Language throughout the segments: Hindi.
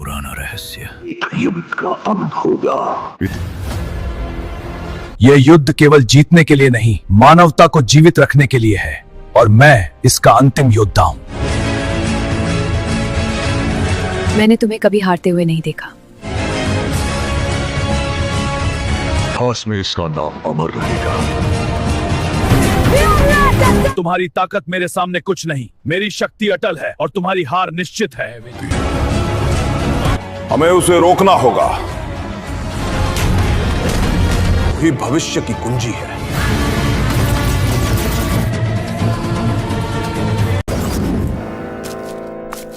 पुराना रहस्य। युद्ध का अंत होगा। यह युद्ध केवल जीतने के लिए नहीं, मानवता को जीवित रखने के लिए है, और मैं इसका अंतिम योद्धा हूं। मैंने तुम्हें कभी हारते हुए नहीं देखा। इतिहास में इसका नाम अमर रहेगा। तुम्हारी ताकत मेरे सामने कुछ नहीं, मेरी शक्ति अटल है और तुम्हारी हार निश्चित है। हमें उसे रोकना होगा। ही भविष्य की कुंजी है।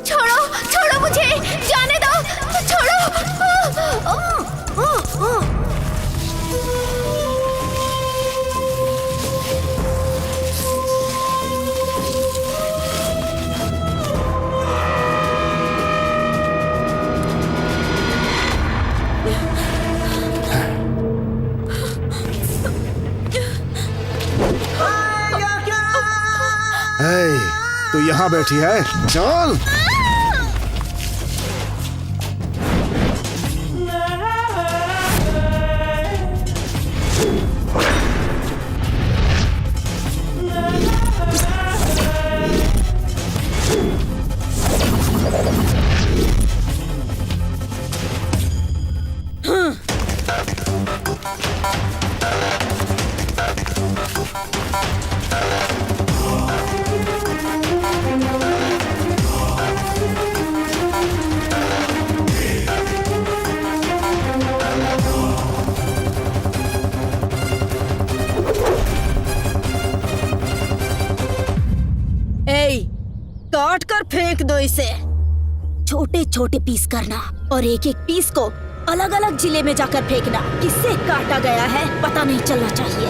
छोड़ो, छोड़ो मुझे, जाने दो, छोड़ो। तू यहाँ बैठी है, चल। काट कर फेंक दो इसे। छोटे छोटे पीस करना और एक एक पीस को अलग अलग जिले में जाकर फेंकना। किससे काटा गया है पता नहीं चलना चाहिए।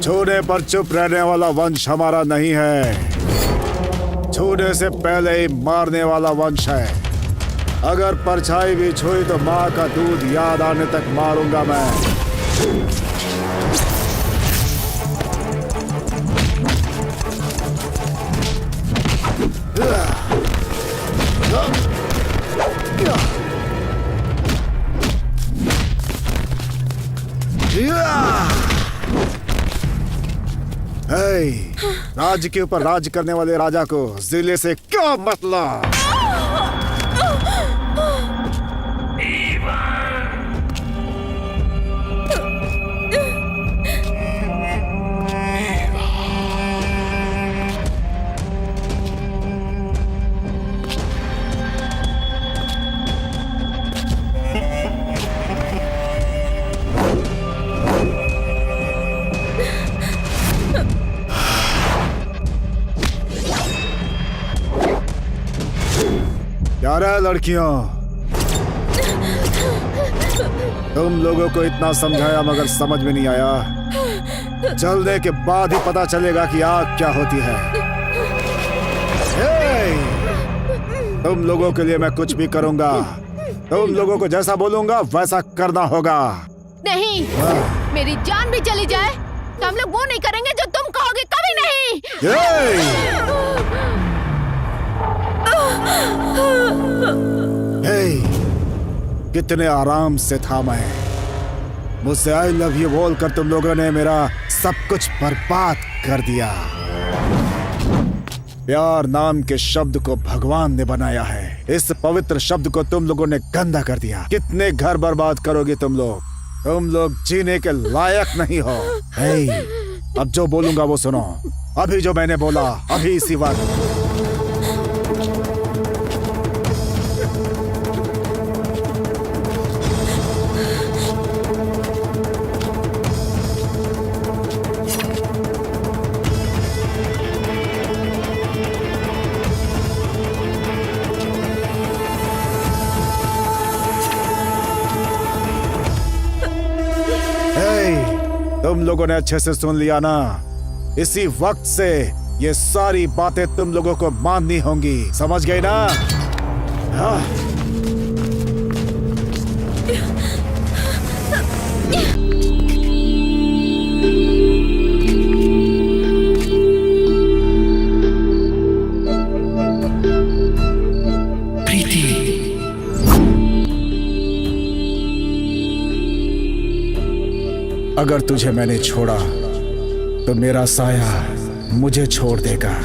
छूने पर चुप रहने वाला वंश हमारा नहीं है, छूने से पहले ही मारने वाला वंश है। अगर परछाई भी छुई तो माँ का दूध याद आने तक मारूंगा मैं। राज्य के ऊपर राज करने वाले राजा को जिले से क्या मतलब? यारा लड़कियों, तुम लोगों को इतना समझाया मगर समझ में नहीं आया। चलने के बाद ही पता चलेगा कि आग क्या होती है। तुम लोगों के लिए मैं कुछ भी करूंगा। तुम लोगों को जैसा बोलूंगा वैसा करना होगा। नहीं, मेरी जान भी चली जाए तो हम लोग वो नहीं करेंगे जो तुम कहोगे। कभी नहीं। कितने आराम से था मैं। मुझसे आई लव यू बोलकर तुम लोगों ने मेरा सब कुछ बर्बाद कर दिया। प्यार नाम के शब्द को भगवान ने बनाया है, इस पवित्र शब्द को तुम लोगों ने गंदा कर दिया। कितने घर बर्बाद करोगे तुम लोग? तुम लोग जीने के लायक नहीं हो। अब जो बोलूंगा वो सुनो। अभी जो मैंने बोला, अभी इसी वक्त। तुम लोगों ने अच्छे से सुन लिया ना? इसी वक्त से ये सारी बातें तुम लोगों को माननी होंगी। समझ गए ना? हाँ। अगर तुझे मैंने छोड़ा तो मेरा साया मुझे छोड़ देगा।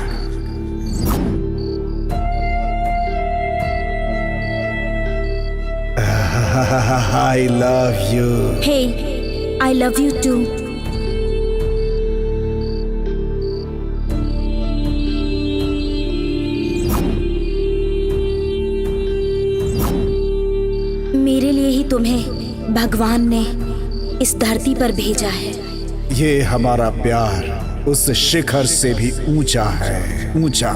I love you. Hey, I love you too. मेरे लिए ही तुम्हें भगवान ने इस धरती पर भेजा है। ये हमारा प्यार उस शिखर से भी ऊंचा है, ऊंचा।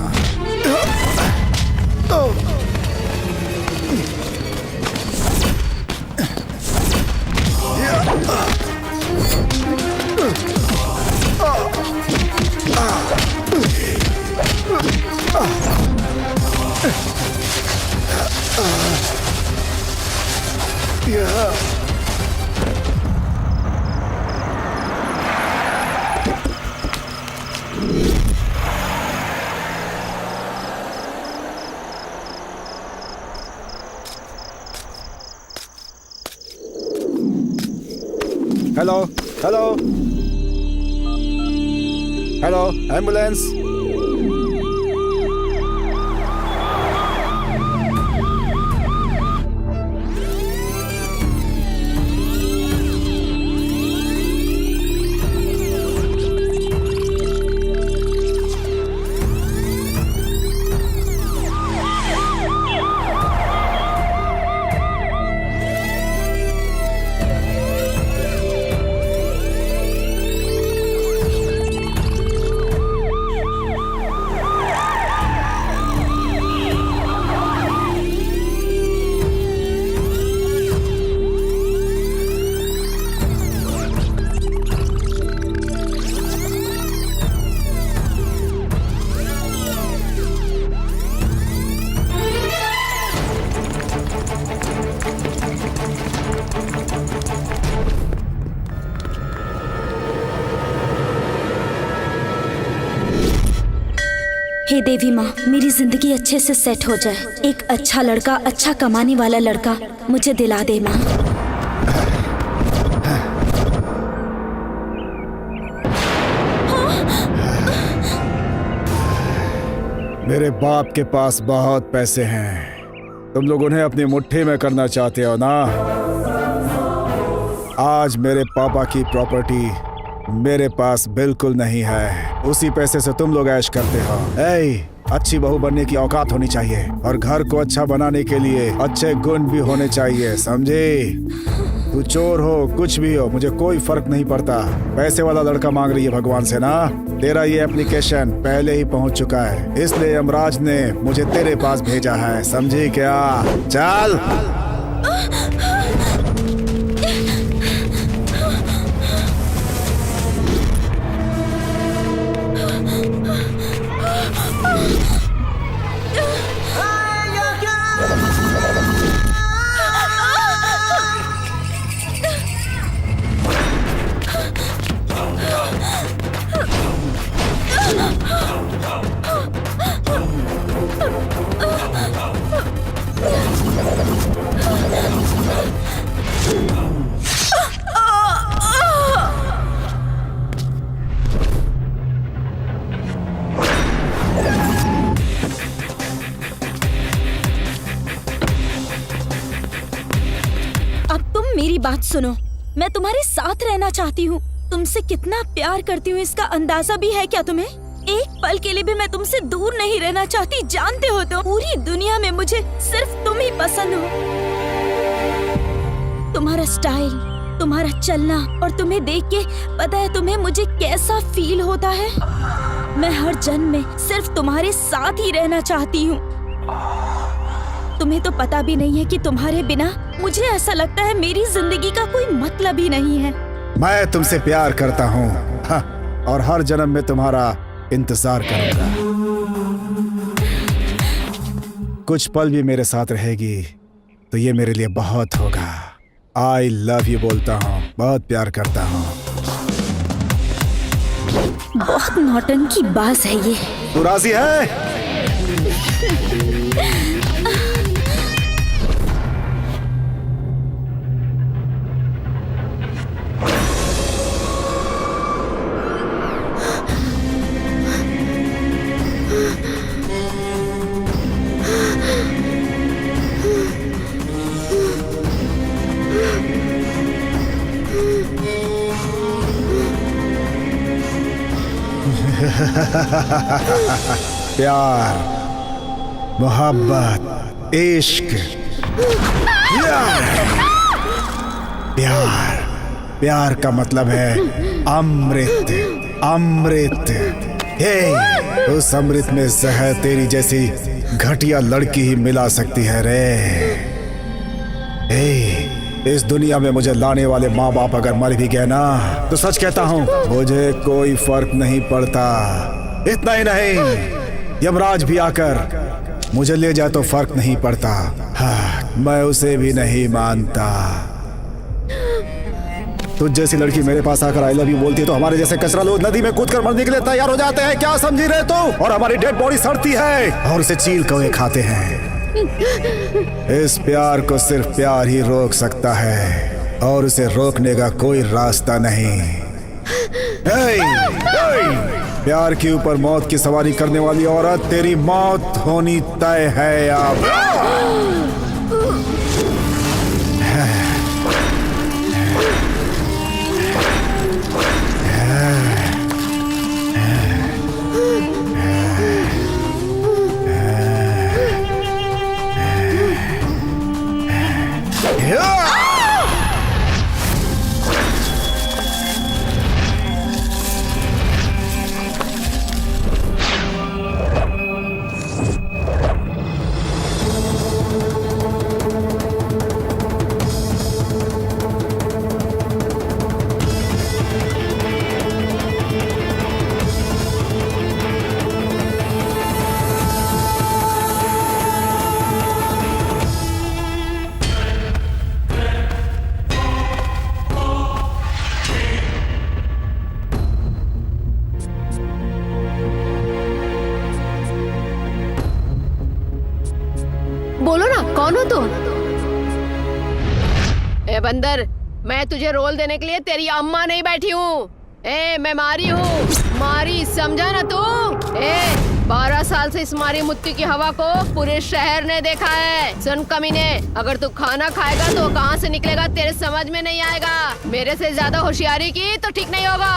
Hello hello hello, ambulance. हे देवी माँ, मेरी जिंदगी अच्छे से सेट हो जाए। एक अच्छा लड़का, अच्छा कमाने वाला लड़का मुझे दिला दे माँ। मेरे बाप के पास बहुत पैसे हैं, तुम लोग उन्हें अपनी मुट्ठी में करना चाहते हो ना। आज मेरे पापा की प्रॉपर्टी मेरे पास बिल्कुल नहीं है, उसी पैसे से तुम लोग ऐश करते हो। अच्छी बहू बनने की औकात होनी चाहिए और घर को अच्छा बनाने के लिए अच्छे गुण भी होने चाहिए, समझे? तू चोर हो, कुछ भी हो, मुझे कोई फर्क नहीं पड़ता। पैसे वाला लड़का मांग रही है भगवान से ना। तेरा ये एप्लीकेशन पहले ही पहुंच चुका है, इसलिए यमराज ने मुझे तेरे पास भेजा है, समझी क्या? चल। मेरी बात सुनो, मैं तुम्हारे साथ रहना चाहती हूँ, तुमसे कितना प्यार करती हूँ इसका अंदाजा भी है क्या तुम्हें? एक पल के लिए भी मैं तुमसे दूर नहीं रहना चाहती, जानते हो तो पूरी दुनिया में मुझे सिर्फ तुम ही पसंद हो। तुम्हारा स्टाइल, तुम्हारा चलना, और तुम्हें देख के पता है तुम्हें मुझे कैसा फील होता है। मैं हर जन्म में सिर्फ तुम्हारे साथ ही रहना चाहती हूँ। तुम्हें तो पता भी नहीं है कि तुम्हारे बिना मुझे ऐसा लगता है मेरी जिंदगी का कोई मतलब ही नहीं है। मैं तुमसे प्यार करता हूँ और हर जन्म में तुम्हारा इंतजार करूंगा। कुछ पल भी मेरे साथ रहेगी तो ये मेरे लिए बहुत होगा। आई लव यू बोलता हूँ, बहुत प्यार करता हूँ। बहुत नौटंकी बाज है ये। तू राजी है? प्यार, मोहब्बत, इश्क, प्यार। प्यार का मतलब है अमृत, अमृत। हे, उस अमृत में जहर तेरी जैसी घटिया लड़की ही मिला सकती है रे। हे, इस दुनिया में मुझे लाने वाले माँ बाप अगर मर भी गए ना, तो सच कहता हूँ मुझे कोई फर्क नहीं पड़ता। इतना ही नहीं, यमराज भी आकर मुझे ले जाए तो फर्क नहीं पड़ता। हाँ, मैं उसे भी नहीं मानता। तुझ जैसी लड़की मेरे पास आकर आई लव यू बोलती है तो हमारे जैसे कचरा लोग नदी में कूदकर मरने के लिए तैयार हो जाते हैं। क्या समझी रहे तू? और हमारी डेड बॉडी सड़ती है और उसे चील कौवे खाते हैं। इस प्यार को सिर्फ प्यार ही रोक सकता है और उसे रोकने का कोई रास्ता नहीं। प्यार के ऊपर मौत की सवारी करने वाली औरत, तेरी मौत होनी तय है अब। बोलो ना, कौन हो तुम? ए बंदर, मैं तुझे रोल देने के लिए तेरी अम्मा नहीं बैठी हूँ। मैं मारी हूँ, मारी, समझा ना तू? 12 साल से इस मारी मुत्ती की हवा को पूरे शहर ने देखा है। सुन कमीने, अगर तू खाना खाएगा तो कहाँ से निकलेगा तेरे समझ में नहीं आएगा। मेरे से ज्यादा होशियारी की तो ठीक नहीं होगा।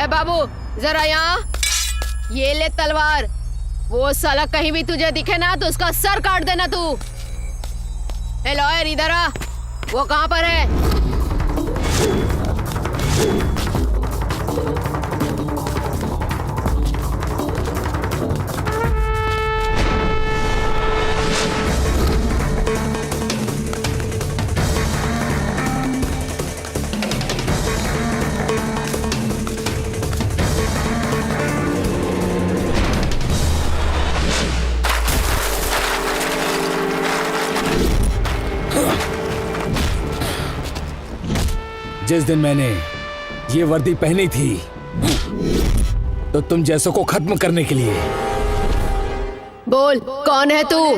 बाबू जरा यहाँ, ये ले तलवार। वो साला कहीं भी तुझे दिखे ना तो उसका सर काट देना तू। लॉयर इधर आ, वो कहाँ पर है? जिस दिन मैंने ये वर्दी पहनी थी तो तुम जैसों को खत्म करने के लिए। बोल, कौन है तू?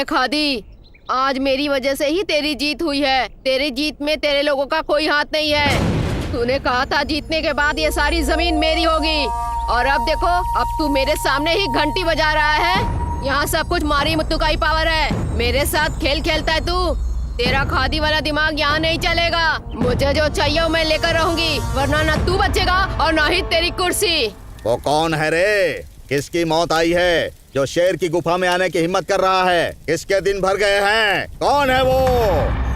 खादी, आज मेरी वजह से ही तेरी जीत हुई है। तेरी जीत में तेरे लोगों का कोई हाथ नहीं है। तूने कहा था जीतने के बाद ये सारी जमीन मेरी होगी, और अब देखो, अब तू मेरे सामने ही घंटी बजा रहा है। यहाँ सब कुछ मारी मुत्तू का ही पावर है। मेरे साथ खेल खेलता है तू। तेरा खादी वाला दिमाग यहाँ नहीं चलेगा। मुझे जो चाहिए मैं लेकर रहूंगी, वरना ना तू बचेगा और ना ही तेरी कुर्सी। वो कौन है रे? किसकी मौत आई है जो शेर की गुफा में आने की हिम्मत कर रहा है? किसके दिन भर गए हैं? कौन है वो?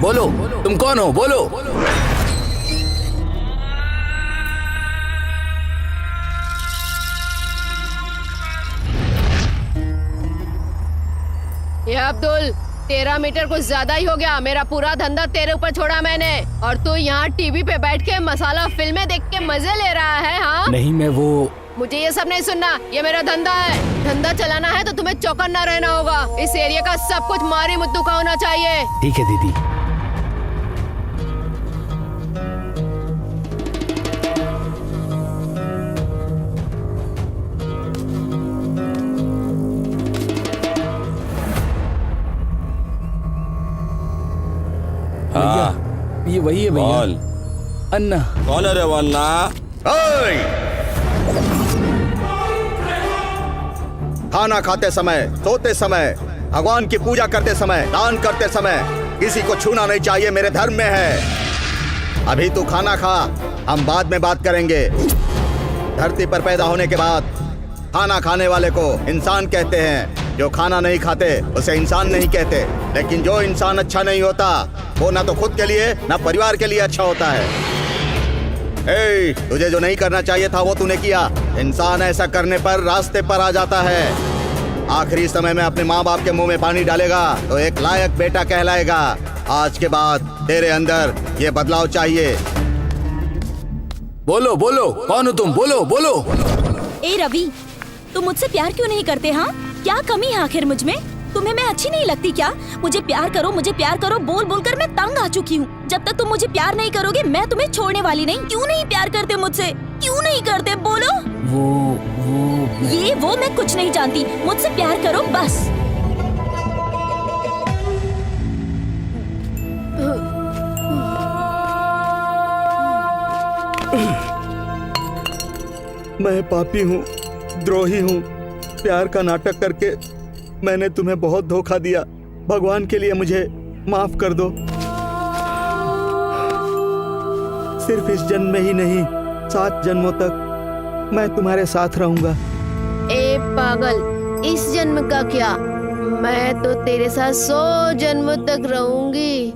बोलो, तुम कौन हो? बोलो। ये अब्दुल, 13 मीटर कुछ ज्यादा ही हो गया। मेरा पूरा धंधा तेरे ऊपर छोड़ा मैंने, और तू यहाँ टीवी पे बैठ के मसाला फिल्में देख के मजे ले रहा है। हाँ नहीं, मैं वो। मुझे ये सब नहीं सुनना, ये मेरा धंधा है। धंधा चलाना है तो तुम्हें चौकन्ना रहना होगा। इस एरिया का सब कुछ मारी मुद्दू का होना चाहिए। ठीक है दीदी। हाँ, ये वही है भैया। अन्ना। कौन है रे वो अन्ना? खाना खाते समय, सोते समय, भगवान की पूजा करते समय, दान करते समय किसी को छूना नहीं चाहिए, मेरे धर्म में है। अभी तू खाना खा, हम बाद में बात करेंगे। धरती पर पैदा होने के बाद खाना खाने वाले को इंसान कहते हैं, जो खाना नहीं खाते उसे इंसान नहीं कहते। लेकिन जो इंसान अच्छा नहीं होता वो ना तो खुद के लिए ना परिवार के लिए अच्छा होता है। तुझे जो नहीं करना चाहिए था वो तूने किया। इंसान ऐसा करने पर रास्ते पर आ जाता है। आखिरी समय में अपने माँ बाप के मुंह में पानी डालेगा तो एक लायक बेटा कहलाएगा। आज के बाद तेरे अंदर ये बदलाव चाहिए। बोलो बोलो, कौन हो तुम? बोलो बोलो। ए रवि, तुम मुझसे प्यार क्यों नहीं करते? हाँ, क्या कमी है आखिर मुझ में? तुम्हें मैं अच्छी नहीं लगती क्या? मुझे प्यार करो, मुझे प्यार करो बोल बोल कर मैं तंग आ चुकी हूँ। जब तक तुम मुझे प्यार नहीं करोगे मैं तुम्हें छोड़ने वाली नहीं। क्यों नहीं प्यार करते मुझसे? क्यों नहीं करते? बोलो। वो मैं कुछ नहीं जानती। मुझसे प्यार करो बस। मैं पापी हूँ, द्रोही हूँ। प्यार का नाटक करके मैंने तुम्हें बहुत धोखा दिया। भगवान के लिए मुझे माफ कर दो। सिर्फ इस जन्म में ही नहीं, 7 जन्मों तक मैं तुम्हारे साथ रहूंगा। ए पागल, इस जन्म का क्या, मैं तो तेरे साथ 100 जन्म तक रहूंगी।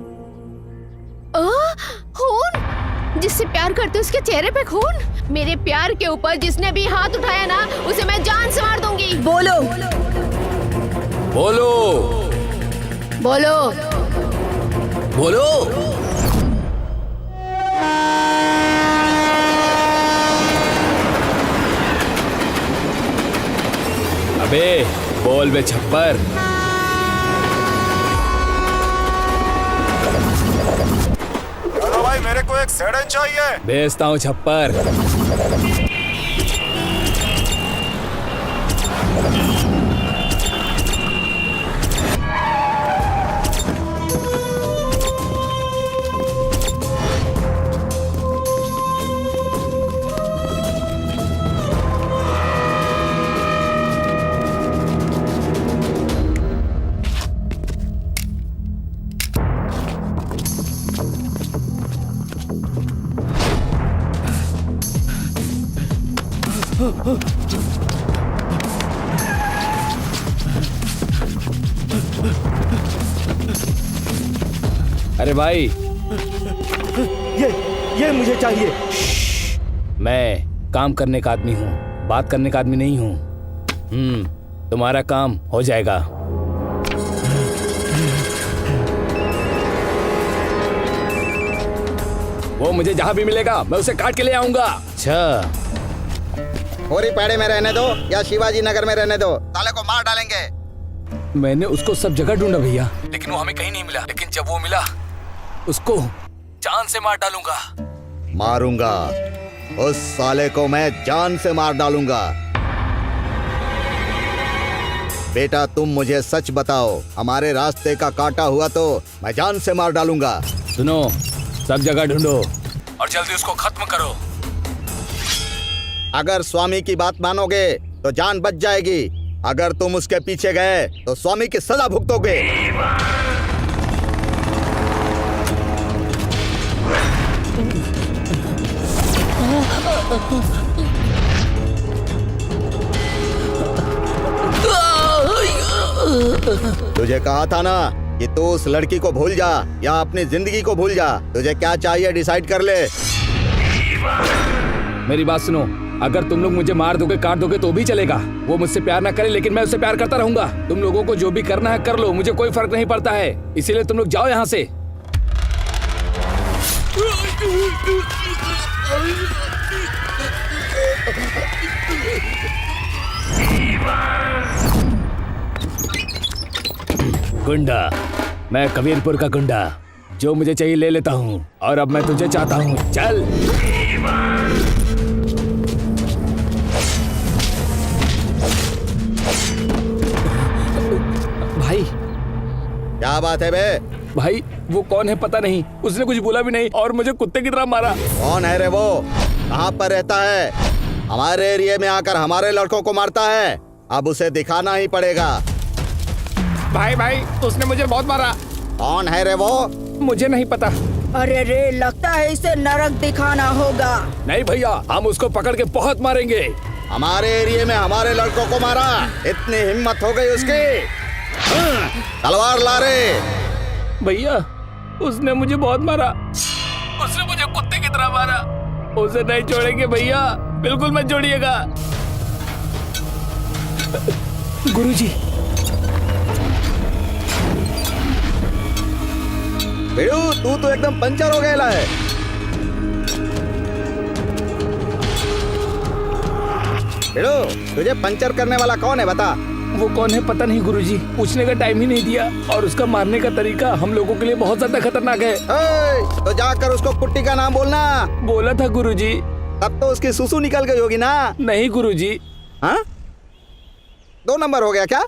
खून? जिससे प्यार करते उसके चेहरे पे खून? मेरे प्यार के ऊपर जिसने भी हाथ उठाया ना उसे मैं जान से मार दूंगी। बोलो बोलो बोलो बोलो। अबे बोल बे छप्पर। चलो भाई, मेरे को एक सेडन चाहिए। भेजता हूँ छप्पर। अरे भाई, ये मुझे चाहिए। मैं काम करने का आदमी हूँ, बात करने का आदमी नहीं हूँ। तुम्हारा काम हो जाएगा। वो मुझे जहाँ भी मिलेगा मैं उसे काट के ले आऊंगा। अच्छा, होरी पैड़े में रहने दो या शिवाजी नगर में रहने दो, साले को मार डालेंगे। मैंने उसको सब जगह ढूंढा भैया, लेकिन वो हमें कहीं नहीं मिला। लेकिन जब वो मिला उसको जान से मार डालूंगा। मारूंगा उस साले को, मैं जान से मार डालूंगा। बेटा तुम मुझे सच बताओ, हमारे रास्ते का काटा हुआ तो मैं जान से मार डालूंगा। सुनो, सब जगह ढूंढो और जल्दी उसको खत्म करो। अगर स्वामी की बात मानोगे तो जान बच जाएगी। अगर तुम उसके पीछे गए तो स्वामी की सजा भुगतोगे। तुझे कहा था ना कि तू उस लड़की को भूल जा या अपनी जिंदगी को भूल जा। तुझे क्या चाहिए डिसाइड कर ले। मेरी बात सुनो, अगर तुम लोग मुझे मार दोगे, काट दोगे तो भी चलेगा। वो मुझसे प्यार ना करे लेकिन मैं उससे प्यार करता रहूंगा। तुम लोगों को जो भी करना है कर लो, मुझे कोई फर्क नहीं पड़ता है। इसीलिए तुम लोग जाओ यहाँ से। गुंडा, मैं कबीरपुर का गुंडा, जो मुझे चाहिए ले लेता हूँ। और अब मैं तुझे चाहता हूँ, चल। भाई क्या बात है बे? भाई वो कौन है पता नहीं, उसने कुछ बोला भी नहीं और मुझे कुत्ते की तरह मारा। कौन है रे वो? कहाँ पर रहता है? हमारे एरिया में आकर हमारे लड़कों को मारता है। अब उसे दिखाना ही पड़ेगा। भाई भाई उसने मुझे बहुत मारा। कौन है रे वो? मुझे नहीं पता। अरे रे, लगता है इसे नरक दिखाना होगा। नहीं भैया, हम उसको पकड़ के बहुत मारेंगे। हमारे एरिया में हमारे लड़कों को मारा, इतनी हिम्मत हो गई उसकी। तलवार ला रे। भैया, उसने मुझे बहुत मारा, उसने मुझे कुत्ते की तरह मारा। उसे नहीं छोड़ेंगे भैया, बिल्कुल मत छोड़िएगा। गुरुजी, बेड़ू, तू तो एकदम पंचर हो गया है। बेड़ू, तुझे पंचर करने वाला कौन है बता? वो कौन है पता नहीं गुरुजी, पूछने का टाइम ही नहीं दिया और उसका मारने का तरीका हम लोगों के लिए बहुत ज्यादा खतरनाक है। तो जाकर उसको कुट्टी का नाम बोलना। बोला था गुरुजी। तब तो उसकी सुसु निकल गई होगी ना? नहीं गुरुजी। हाँ? 2 नंबर हो गया क्या?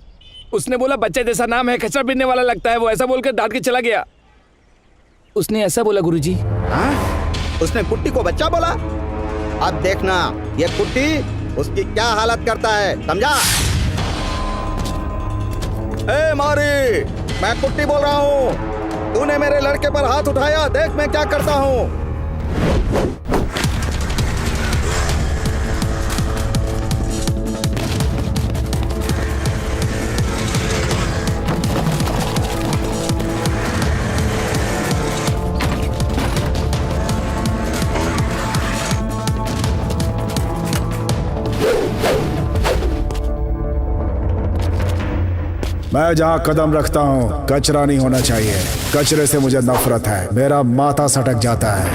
उसने बोला बच्चे जैसा नाम है, कचरा पीने वाला लगता है, वो ऐसा बोलकर डांट के चला गया। उसने ऐसा बोला गुरुजी। हाँ? उसने कुट्टी को बच्चा बोला? अब देखना ये कुट्टी उसकी क्या हालत करता है, समझा? ए मारी, मैं कुट्टी बोल रहा हूँ। तूने मेरे लड़के पर हाथ उठाया, देख मैं क्या करता हूँ। मैं जहाँ कदम रखता हूँ कचरा नहीं होना चाहिए। कचरे से मुझे नफरत है, मेरा माथा सटक जाता है।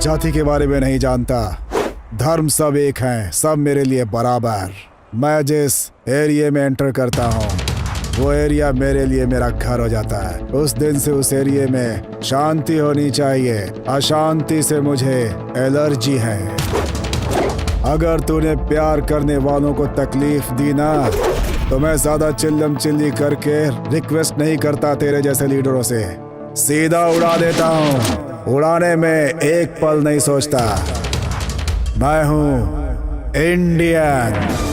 जाति के बारे में नहीं जानता, धर्म सब एक हैं, सब मेरे लिए बराबर। मैं जिस एरिया में एंटर करता हूँ वो एरिया मेरे लिए मेरा घर हो जाता है। उस दिन से उस एरिया में शांति होनी चाहिए, अशांति से मुझे एलर्जी है। अगर तूने प्यार करने वालों को तकलीफ दी ना, तो मैं ज्यादा चिल्लम चिल्ली करके रिक्वेस्ट नहीं करता तेरे जैसे लीडरों से, सीधा उड़ा देता हूँ। उड़ाने में एक पल नहीं सोचता। मैं हूँ इंडियन।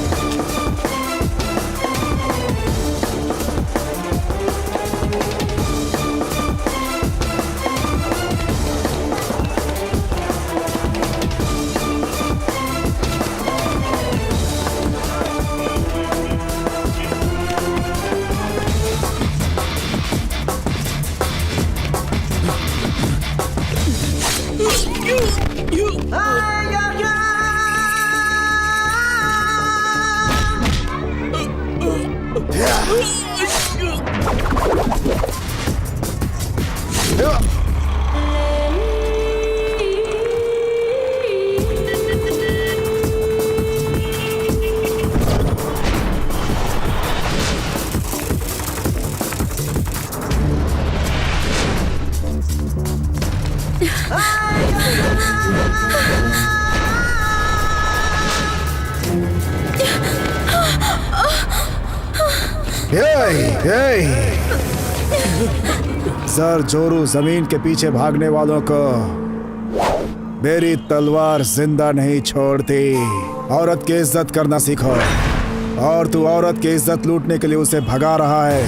सर जोरू जमीन के पीछे भागने वालों को मेरी तलवार जिंदा नहीं छोड़ती। औरत की इज्जत करना सीखो, और तू औरत की इज्जत लूटने के लिए उसे भगा रहा है।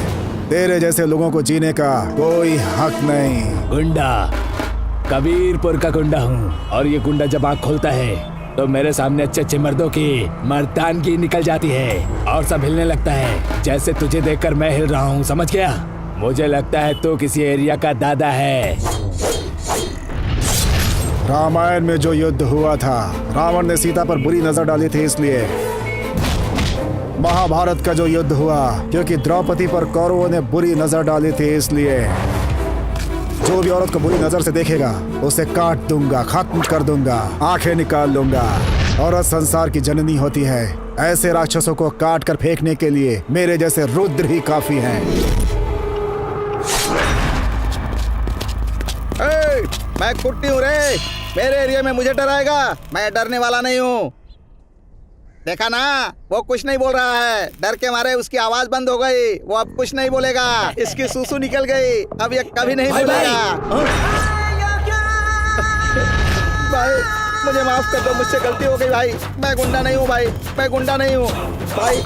तेरे जैसे लोगों को जीने का कोई हक नहीं। गुंडा, कबीरपुर का गुंडा हूँ, और ये गुंडा जब आँख खोलता है तो मेरे सामने अच्छे अच्छे मर्दों की मर्दानगी निकल जाती है और सब हिलने लगता है, जैसे तुझे देखकर मैं हिल रहा हूँ, समझ गया? मुझे लगता है तू किसी एरिया का दादा है। रामायण में जो युद्ध हुआ था, रावण ने सीता पर बुरी नजर डाली थी, इसलिए महाभारत का जो युद्ध हुआ, क्योंकि द्रौपदी पर कौरवों ने बुरी नजर डाली थी, इसलिए जो भी औरत को बुरी नजर से देखेगा उसे काट दूंगा, खत्म कर दूंगा, आंखें निकाल लूंगा। औरत संसार की जननी होती है। ऐसे राक्षसों को काट कर फेंकने के लिए मेरे जैसे रुद्र ही काफी हैं। मैं कुट्टी हूँ रे, मेरे एरिया में मुझे डराएगा? मैं डरने वाला नहीं हूँ। देखा ना, वो कुछ नहीं बोल रहा है, डर के मारे उसकी आवाज बंद हो गई। वो अब कुछ नहीं बोलेगा, इसकी सुसु निकल गई, अब ये कभी नहीं बोलेगा। भाई मुझे माफ कर दो, मुझसे गलती हो गई भाई। मैं गुंडा नहीं हूँ भाई, मैं गुंडा नहीं हूँ भाई।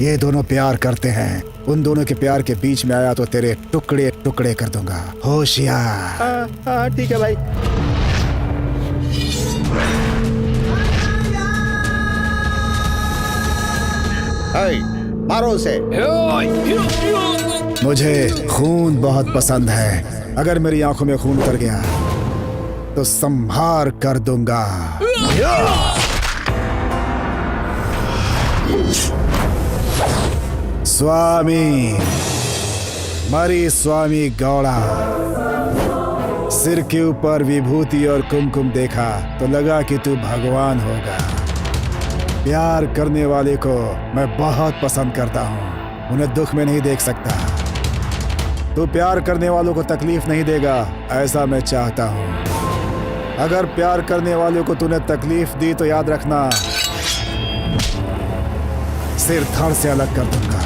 ये दोनों प्यार करते हैं, उन दोनों के प्यार के बीच में आया तो तेरे टुकड़े टुकड़े कर दूंगा, होशियार। हाँ ठीक है भाई। मारो उसे। मुझे खून बहुत पसंद है, अगर मेरी आंखों में खून उतर गया तो संहार कर दूंगा। स्वामी मरी स्वामी गौड़ा। सिर के ऊपर विभूति और कुमकुम देखा तो लगा कि तू भगवान होगा। प्यार करने वाले को मैं बहुत पसंद करता हूँ, उन्हें दुख में नहीं देख सकता। तू प्यार करने वालों को तकलीफ नहीं देगा, ऐसा मैं चाहता हूँ। अगर प्यार करने वालों को तूने तकलीफ दी तो याद रखना, सिर धड़ से अलग कर दूंगा।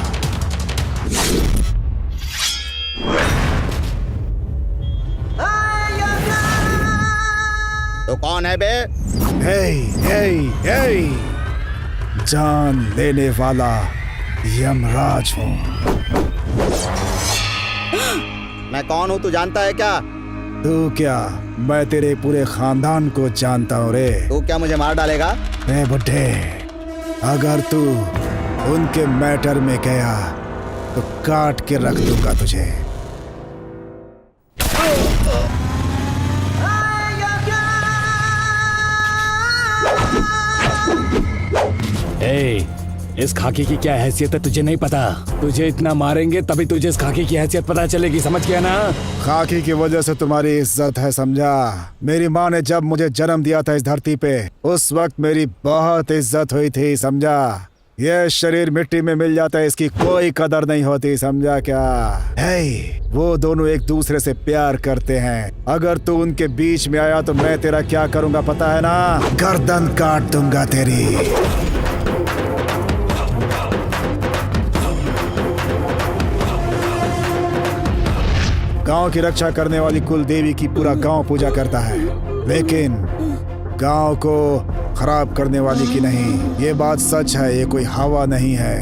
तो कौन है बे? हे जान लेने वाला यमराज हूँ। मैं कौन हूँ तू जानता है क्या? तू क्या, मैं तेरे पूरे खानदान को जानता हूँ रे। तू क्या मुझे मार डालेगा? रे बुड्ढे, अगर तू उनके मैटर में गया तो काट के रख दूंगा तुझे। इस खाकी की क्या हैसियत है तुझे नहीं पता? तुझे इतना मारेंगे तभी तुझे इस खाकी की हैसियत पता चलेगी, समझ गया ना? खाकी की वजह से तुम्हारी इज्जत है, समझा? मेरी माँ ने जब मुझे जन्म दिया था इस धरती पे, उस वक्त मेरी बहुत इज्जत हुई थी, समझा? ये शरीर मिट्टी में मिल जाता है, इसकी कोई कदर नहीं होती, समझा क्या? वो दोनों एक दूसरे से प्यार करते हैं। अगर तू उनके बीच में आया तो मैं तेरा क्या करूंगा पता है ना? गर्दन काट दूंगा तेरी। गांव की रक्षा करने वाली कुल देवी की पूरा गांव पूजा करता है, लेकिन गांव को खराब करने वाली की नहीं। ये बात सच है, ये कोई हवा नहीं है।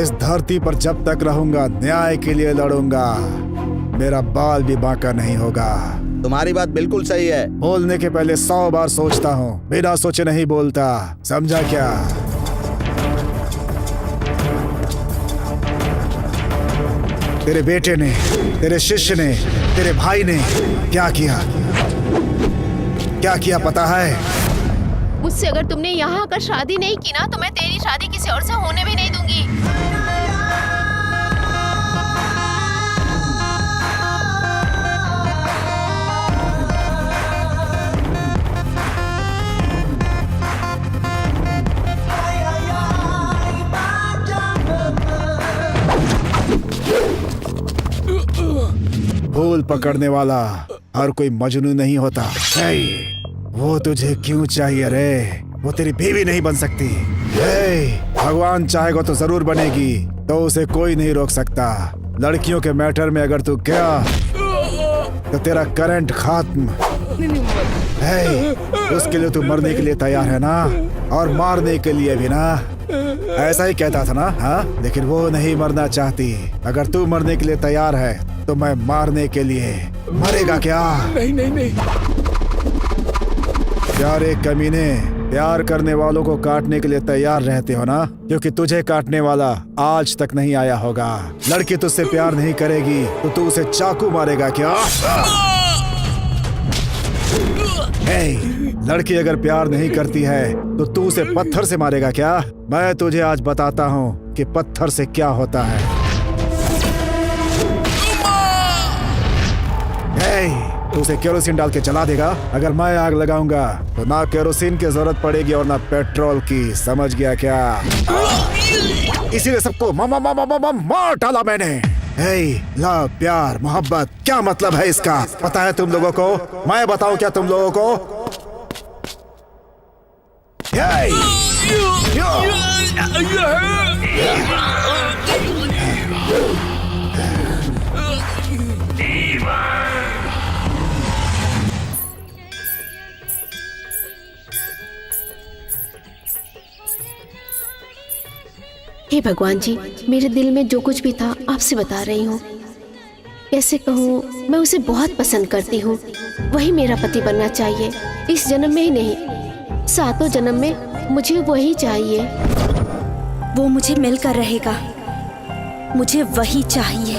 इस धरती पर जब तक रहूंगा न्याय के लिए लड़ूंगा, मेरा बाल भी बांका नहीं होगा। तुम्हारी बात बिल्कुल सही है। बोलने के पहले 100 बार सोचता हूँ, बिना सोचे नहीं बोलता, समझा क्या? तेरे बेटे ने, तेरे शिष्य ने, तेरे भाई ने क्या किया? क्या किया पता है? मुझसे अगर तुमने यहाँ आकर शादी नहीं की ना तो मैं तेरी शादी किसी और से होने भी नहीं दूंगी। फूल पकड़ने वाला हर कोई मजनू नहीं होता। वो तुझे क्यों चाहिए रे? वो तेरी बीवी नहीं बन सकती। भगवान चाहेगा तो जरूर बनेगी, तो उसे कोई नहीं रोक सकता। लड़कियों के मैटर में अगर तू गया तो तेरा करंट खत्म। उसके लिए तू मरने के लिए तैयार है ना? और मारने के लिए भी ना? ऐसा ही कहता था ना? हाँ, लेकिन वो नहीं मरना चाहती। अगर तू मरने के लिए तैयार है तो मैं मारने के लिए। मरेगा क्या? नहीं नहीं नहीं। प्यारे कमीने, प्यार करने वालों को काटने के लिए तैयार रहते हो ना? क्योंकि तुझे काटने वाला आज तक नहीं आया होगा। लड़की तुझसे प्यार नहीं करेगी तो तू उसे चाकू मारेगा क्या? लड़की अगर प्यार नहीं करती है तो तू उसे पत्थर से मारेगा क्या? मैं तुझे आज बताता हूँ कि पत्थर से क्या होता है। तू उसे केरोसिन डाल के जला देगा। अगर मैं आग लगाऊंगा तो ना केरोसिन की जरूरत पड़ेगी और ना पेट्रोल की, समझ गया क्या? इसीलिए सबको मार डाला मैंने। लव, प्यार, मोहब्बत, क्या मतलब है इसका? पता है तुम लोगों को? मैं बताऊं क्या तुम लोगों को? हे भगवान जी, मेरे दिल में जो कुछ भी था आपसे बता रही हूँ। कैसे कहूँ, मैं उसे बहुत पसंद करती हूँ। वही मेरा पति बनना चाहिए, इस जन्म में ही नहीं, 7 जन्म में मुझे वही चाहिए। वो मुझे मिलकर रहेगा, मुझे वही चाहिए।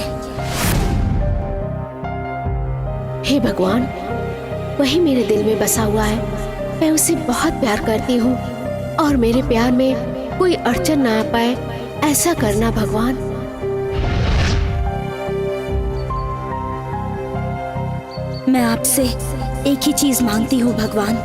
हे भगवान, वही मेरे दिल में बसा हुआ है। मैं उसे बहुत प्यार करती हूँ और मेरे प्यार में कोई अड़चन ना आ पाए, ऐसा करना भगवान। मैं आपसे एक ही चीज मांगती हूँ भगवान,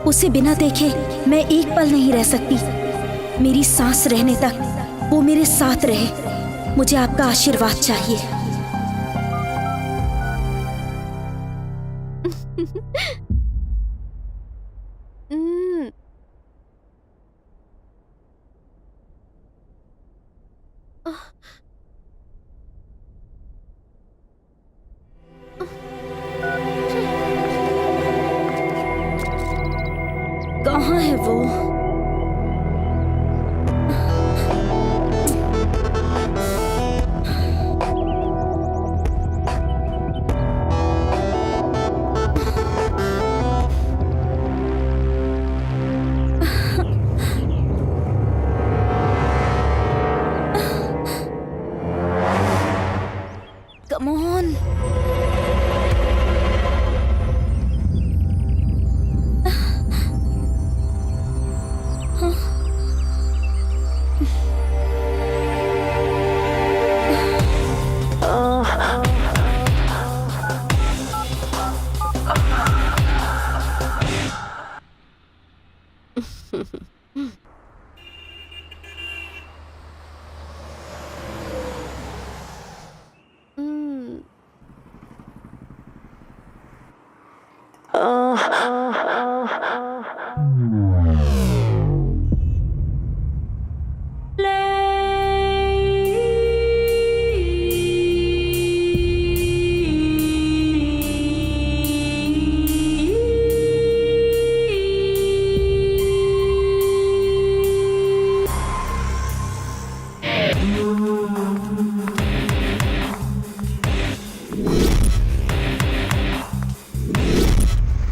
उसे बिना देखे मैं एक पल नहीं रह सकती। मेरी सांस रहने तक वो मेरे साथ रहे। मुझे आपका आशीर्वाद चाहिए। कहाँ है वो? Come on.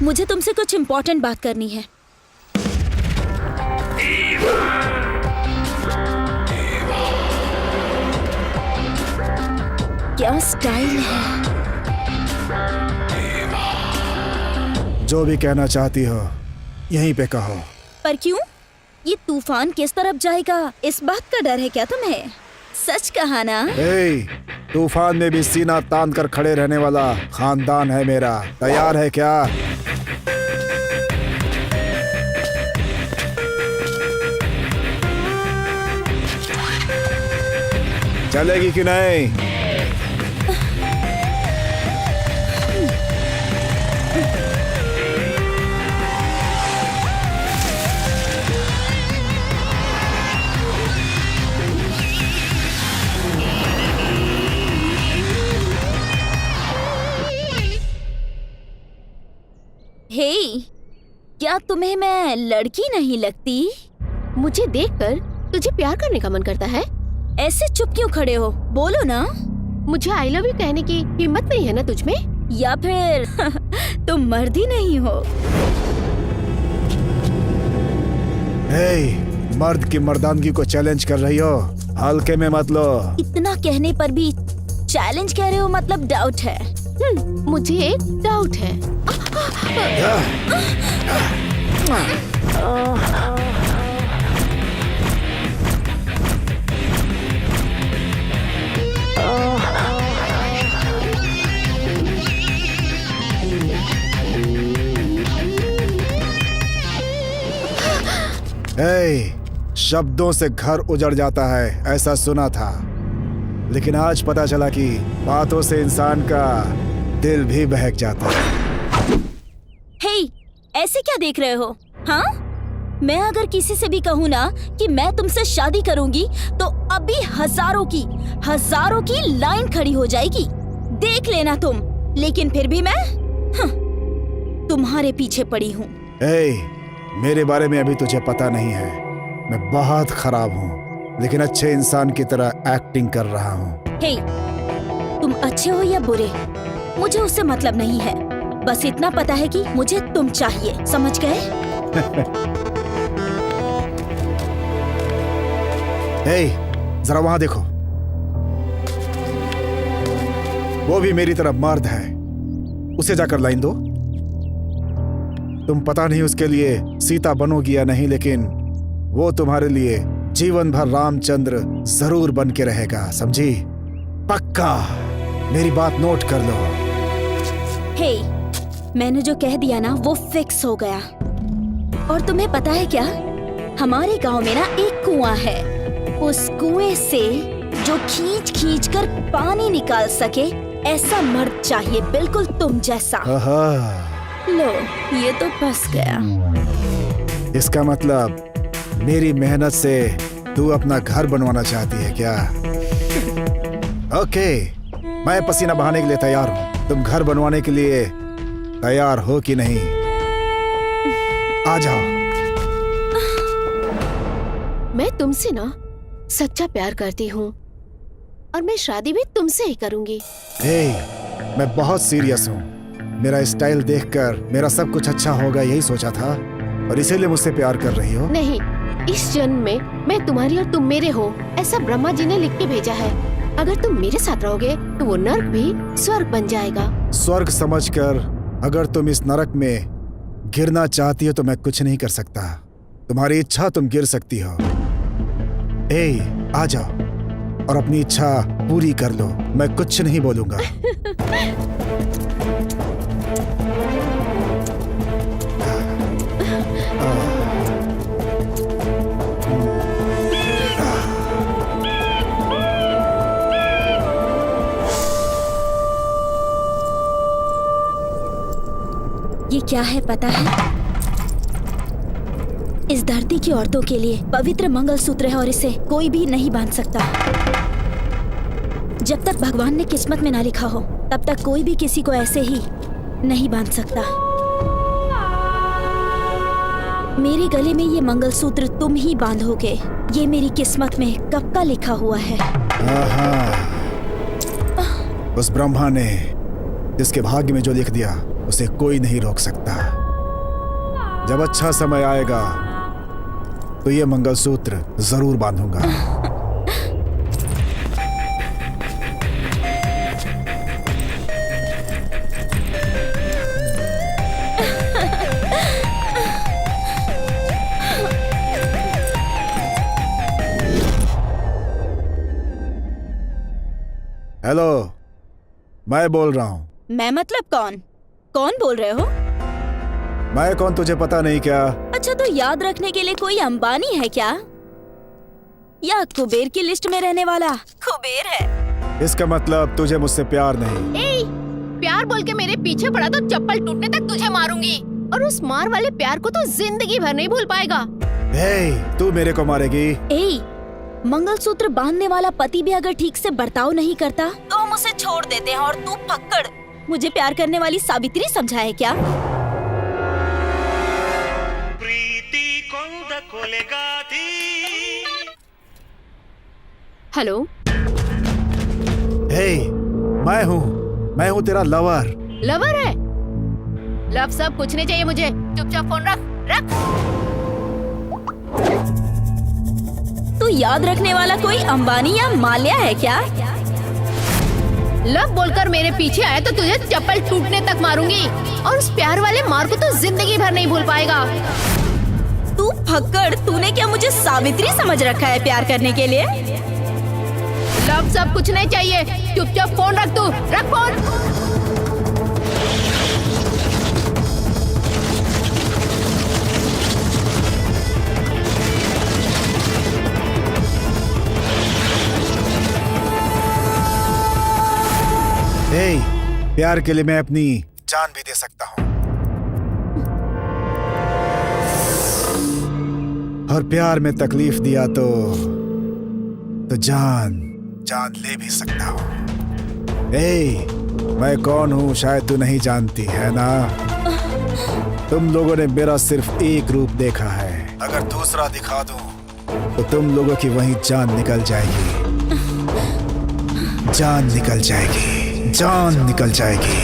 मुझे तुमसे कुछ इम्पोर्टेंट बात करनी है। क्या स्टाइल है। जो भी कहना चाहती हो यहीं पे कहो। पर क्यों? ये तूफान किस तरफ जाएगा, इस बात का डर है क्या तुम्हें? सच कहा ना? तूफान में भी सीना तान कर खड़े रहने वाला खानदान है मेरा। तैयार है क्या? चलेगी कि नहीं? हे, क्या तुम्हें मैं लड़की नहीं लगती? मुझे देखकर तुझे प्यार करने का मन करता है? ऐसे चुप क्यों खड़े हो? बोलो ना। मुझे आई लव यू कहने की हिम्मत नहीं है ना तुझ में? या फिर तुम मर्द ही नहीं हो? मर्द की मर्दानगी को चैलेंज कर रही हो, हल्के में मत लो। इतना कहने पर भी चैलेंज कह रहे हो, मतलब डाउट है। मुझे एक डाउट है। शब्दों से घर उजड़ जाता है, ऐसा सुना था, लेकिन आज पता चला कि बातों से इंसान का दिल भी बहक जाता है। हे, ऐसे क्या देख रहे हो? हाँ, मैं अगर किसी से भी कहूँ ना कि मैं तुमसे शादी करूंगी तो अभी हजारों की लाइन खड़ी हो जाएगी। देख लेना तुम। लेकिन फिर भी मैं तुम्हारे पीछे पड़ी हूँ। मेरे बारे में अभी तुझे पता नहीं है। मैं बहुत खराब हूँ, लेकिन अच्छे इंसान की तरह एक्टिंग कर रहा हूँ। हे, तुम अच्छे हो या बुरे, मुझे उससे मतलब नहीं है। बस इतना पता है कि मुझे तुम चाहिए, समझ गए? हे, जरा वहां देखो, वो भी मेरी तरफ मर्द है। उसे जाकर लाइन दो। तुम पता नहीं उसके लिए सीता बनोगी या नहीं, लेकिन वो तुम्हारे लिए जीवन भर रामचंद्र जरूर बन के रहेगा, समझी? पक्का। मेरी बात नोट कर लो। हे, मैंने जो कह दिया ना वो फिक्स हो गया। और तुम्हें पता है क्या, हमारे गांव में ना एक कुआं है। उस कुएं से जो खींच खींच कर पानी निकाल सके, ऐसा मर्द चाहिए, बिल्कुल तुम जैसा। लो, ये तो फंस गया। इसका मतलब मेरी मेहनत से तू अपना घर बनवाना चाहती है क्या? ओके, मैं पसीना बहाने के लिए तैयार हूँ। तुम घर बनवाने के लिए तैयार हो कि नहीं? आ जाओ। मैं तुमसे ना सच्चा प्यार करती हूँ और मैं शादी भी तुमसे ही करूंगी। हे, मैं बहुत सीरियस हूँ। मेरा स्टाइल देखकर मेरा सब कुछ अच्छा होगा यही सोचा था, और इसीलिए मुझसे प्यार कर रही हो? नहीं, इस जन्म में मैं तुम्हारी और तुम मेरे हो, ऐसा ब्रह्मा जी ने लिख के भेजा है। अगर तुम मेरे साथ रहोगे तो वो नर्क भी स्वर्ग बन जाएगा। स्वर्ग समझकर अगर तुम इस नरक में गिरना चाहती हो तो मैं कुछ नहीं कर सकता। तुम्हारी इच्छा, तुम गिर सकती हो। ए, आ जाओ और अपनी इच्छा पूरी कर लो। मैं कुछ नहीं बोलूंगा। ये क्या है पता है? इस धरती की औरतों के लिए पवित्र मंगलसूत्र है और इसे कोई भी नहीं बांध सकता। जब तक भगवान ने किस्मत में ना लिखा हो, तब तक कोई भी किसी को ऐसे ही नहीं बांध सकता। मेरे गले में ये मंगलसूत्र तुम ही बांधोगे। ये मेरी किस्मत में कब का लिखा हुआ है। उस ब्रह्मा ने जिसके भाग्य में जो लिख दिया उसे कोई नहीं रोक सकता। जब अच्छा समय आएगा तो ये मंगलसूत्र जरूर बांधूंगा। हेलो, मैं बोल रहा हूँ। मैं मतलब कौन? कौन बोल रहे हो? मैं कौन तुझे पता नहीं क्या? अच्छा, तो याद रखने के लिए कोई अंबानी है क्या? या कुबेर की लिस्ट में रहने वाला कुबेर है? इसका मतलब तुझे मुझसे प्यार नहीं। ए, प्यार बोल के मेरे पीछे पड़ा तो चप्पल टूटने तक तुझे मारूंगी। और उस मार वाले प्यार को तो जिंदगी भर नहीं भूल पाएगा। ए, तू मेरे को मारेगी? ए, मंगलसूत्र बांधने वाला पति भी अगर ठीक से बर्ताव नहीं करता तो हम उसे छोड़ देते हैं, और तू फक्कड़ मुझे प्यार करने वाली सावित्री समझा है क्या? हेलो, हे, मैं हूँ तेरा लवर। लवर है? लव सब कुछ नहीं चाहिए मुझे। चुपचाप फोन रख। तू याद रखने वाला कोई अंबानी या माल्या है क्या? लव बोलकर मेरे पीछे आए तो तुझे चप्पल टूटने तक मारूंगी, और उस प्यार वाले मार को तो जिंदगी भर नहीं भूल पाएगा। तू फक्कड़, तूने क्या मुझे सावित्री समझ रखा है प्यार करने के लिए? लव सब कुछ नहीं चाहिए। चुपचाप फोन रख। तू रख फोन। हे, प्यार के लिए मैं अपनी जान भी दे सकता हूँ, और प्यार में तकलीफ दिया तो जान ले भी सकता हूँ। हे, मैं कौन हूँ शायद तू नहीं जानती है ना। तुम लोगों ने मेरा सिर्फ एक रूप देखा है। अगर दूसरा दिखा दूं तो तुम लोगों की वहीं जान निकल जाएगी। जान निकल जाएगी, जान निकल जाएगी।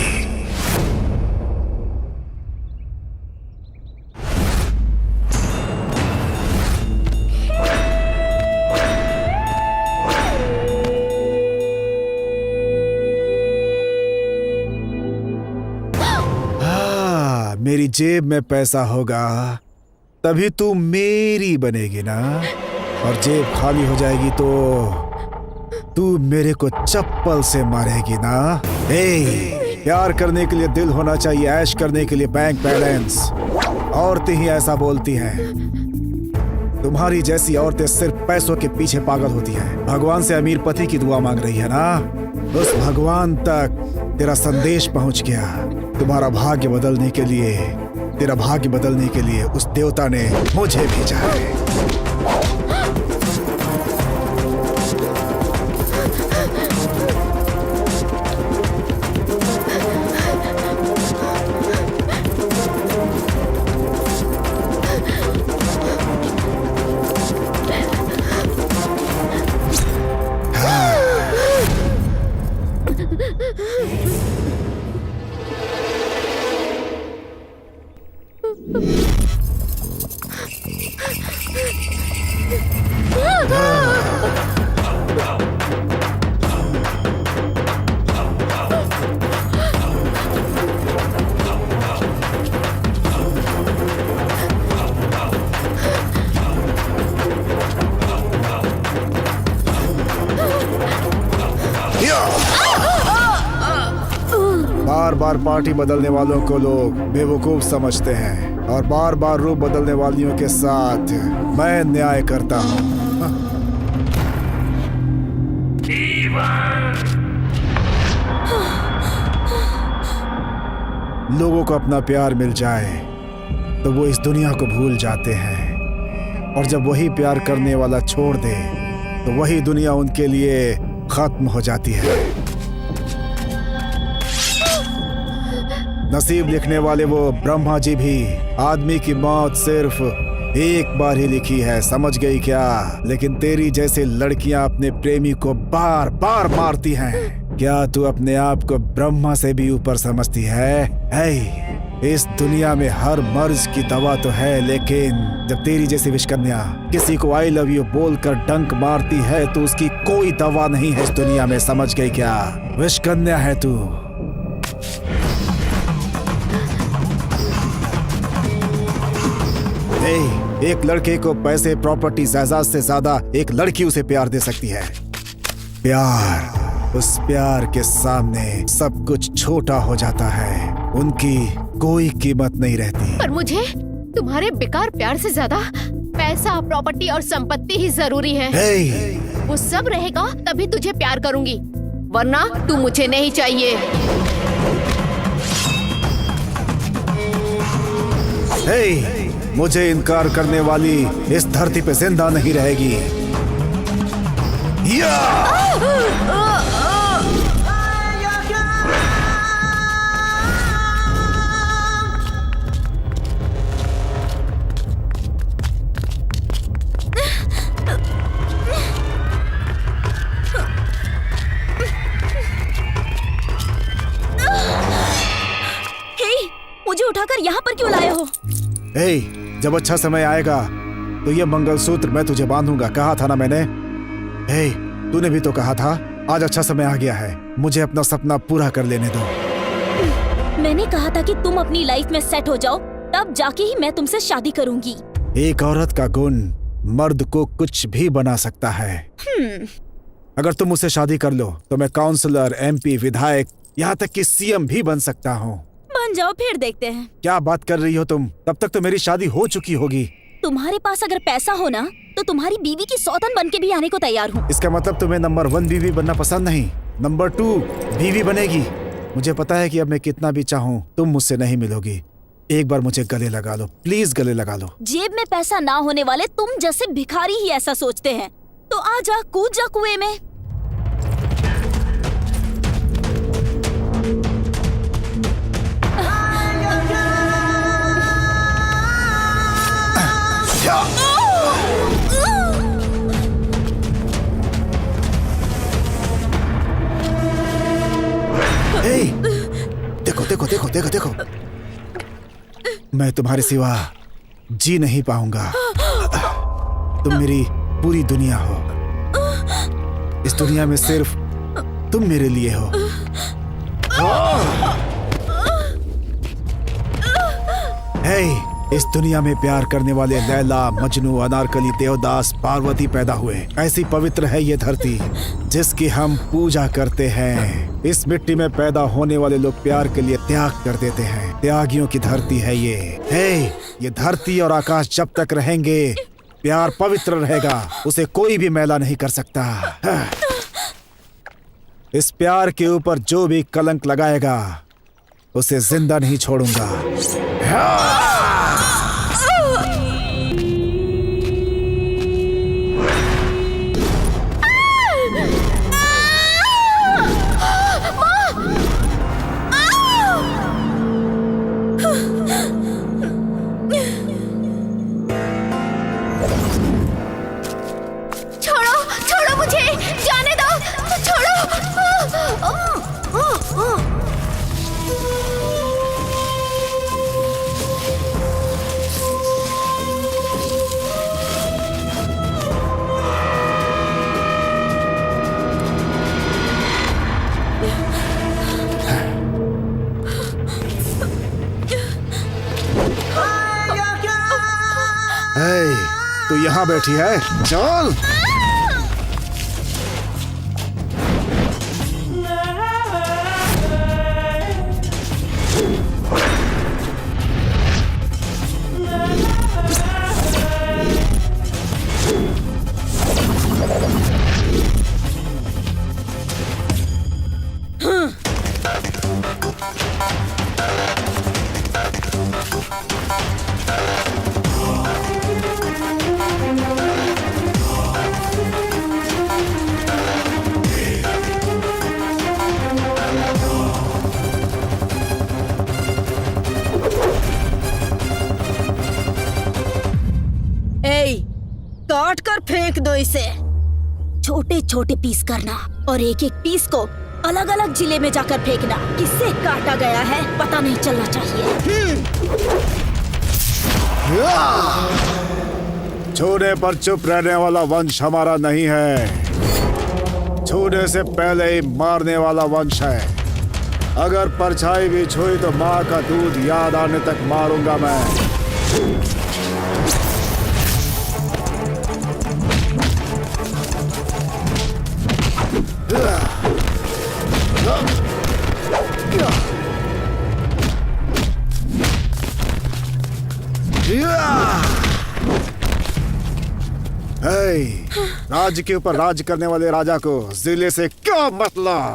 मेरी जेब में पैसा होगा तभी तू मेरी बनेगी ना, और जेब खाली हो जाएगी तो तू मेरे को चप्पल से मारेगी ना। प्यार करने के लिए दिल होना चाहिए, ऐश करने के लिए बैंक बैलेंस। औरतें ही ऐसा बोलती हैं। तुम्हारी जैसी औरतें सिर्फ पैसों के पीछे पागल होती हैं। भगवान से अमीर पति की दुआ मांग रही है ना, उस भगवान तक तेरा संदेश पहुंच गया। तुम्हारा भाग्य बदलने के लिए, तेरा भाग्य बदलने के लिए उस देवता ने मुझे भेजा है। बार बार पार्टी बदलने वालों को लोग बेवकूफ समझते हैं, और बार बार रूप बदलने वालियों के साथ मैं न्याय करता हूँ। लोगों को अपना प्यार मिल जाए तो वो इस दुनिया को भूल जाते हैं, और जब वही प्यार करने वाला छोड़ दे तो वही दुनिया उनके लिए खत्म हो जाती है। नसीब लिखने वाले वो ब्रह्मा जी भी आदमी की मौत सिर्फ एक बार ही लिखी है, समझ गई क्या? लेकिन तेरी जैसे लड़कियां अपने प्रेमी को बार बार मारती हैं। क्या तू अपने आप को ब्रह्मा से भी ऊपर समझती है? इस दुनिया में हर मर्ज की दवा तो है, लेकिन जब तेरी जैसी विषकन्या किसी को आई लव यू बोलकर डंक मारती है तो उसकी कोई दवा नहीं है इस दुनिया में, समझ गई क्या? विषकन्या है तू। एक लड़के को पैसे, प्रॉपर्टी, जायदाद से ज्यादा एक लड़की उसे प्यार दे सकती है। प्यार, उस प्यार के सामने सब कुछ छोटा हो जाता है, उनकी कोई कीमत नहीं रहती। पर मुझे तुम्हारे बेकार प्यार से ज्यादा पैसा, प्रॉपर्टी और संपत्ति ही जरूरी है। वो सब रहेगा तभी तुझे प्यार करूंगी, वरना तू मुझे नहीं चाहिए। मुझे इनकार करने वाली इस धरती पे जिंदा नहीं रहेगी। मुझे उठाकर यहाँ पर क्यों लाए हो? जब अच्छा समय आएगा तो ये मंगलसूत्र मैं तुझे बांधूंगा, कहा था ना मैंने। तूने भी तो कहा था आज अच्छा समय आ गया है, मुझे अपना सपना पूरा कर लेने दो। मैंने कहा था कि तुम अपनी लाइफ में सेट हो जाओ, तब जाके ही मैं तुमसे शादी करूंगी। एक औरत का गुण मर्द को कुछ भी बना सकता है। अगर तुम मुझसे शादी कर लो तो मैं काउंसलर, MP, विधायक, यहाँ तक कि CM भी बन सकता हूँ। बन जाओ, फिर देखते हैं। क्या बात कर रही हो तुम? तब तक तो मेरी शादी हो चुकी होगी। तुम्हारे पास अगर पैसा हो ना तो तुम्हारी बीवी की सौतन बन के भी आने को तैयार हूँ। इसका मतलब तुम्हें नंबर 1 बीवी बनना पसंद नहीं, नंबर 2 बीवी बनेगी। मुझे पता है कि अब मैं कितना भी चाहूँ तुम मुझसे नहीं मिलोगी। एक बार मुझे गले लगा लो, प्लीज गले लगा लो। जेब में पैसा ना होने वाले तुम जैसे भिखारी ही ऐसा सोचते हैं, तो आ जा, कूद जा कुएं में। देखो देखो देखो देखो, मैं तुम्हारे सिवा जी नहीं पाऊंगा। तुम मेरी पूरी दुनिया हो। इस दुनिया में सिर्फ तुम मेरे लिए हो। हे, इस दुनिया में प्यार करने वाले लैला, मजनू, अनारकली, देवदास, पार्वती पैदा हुए। ऐसी पवित्र है ये धरती जिसकी हम पूजा करते हैं। इस मिट्टी में पैदा होने वाले लोग प्यार के लिए त्याग कर देते हैं। त्यागियों की धरती है ये। हे, ये धरती और आकाश जब तक रहेंगे प्यार पवित्र रहेगा, उसे कोई भी मैला नहीं कर सकता। इस प्यार के ऊपर जो भी कलंक लगाएगा उसे जिंदा नहीं छोड़ूंगा। छोड़ो छोड़ो, मुझे जाने दो, छोड़ो। हे, तू यहाँ बैठी है? चल। काट कर फेंक दो इसे। छोटे छोटे पीस करना और एक एक पीस को अलग अलग जिले में जाकर फेंकना। किससे काटा गया है पता नहीं चलना चाहिए। छूने पर चुप रहने वाला वंश हमारा नहीं है। छूने से पहले ही मारने वाला वंश है। अगर परछाई भी छुई तो माँ का दूध याद आने तक मारूंगा मैं। राज्य के ऊपर राज करने वाले राजा को जिले से क्या मतलब?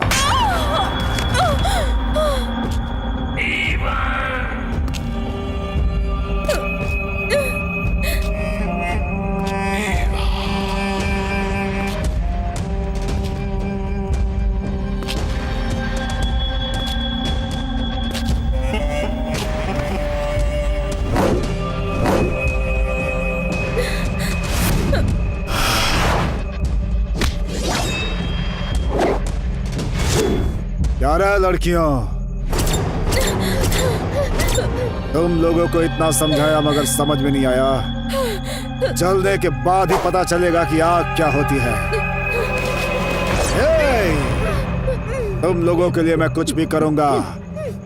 क्या रहा है लड़कियों? तुम लोगों को इतना समझाया मगर समझ में नहीं आया। जलने के बाद ही पता चलेगा कि आग क्या होती है। तुम लोगों के लिए मैं कुछ भी करूंगा।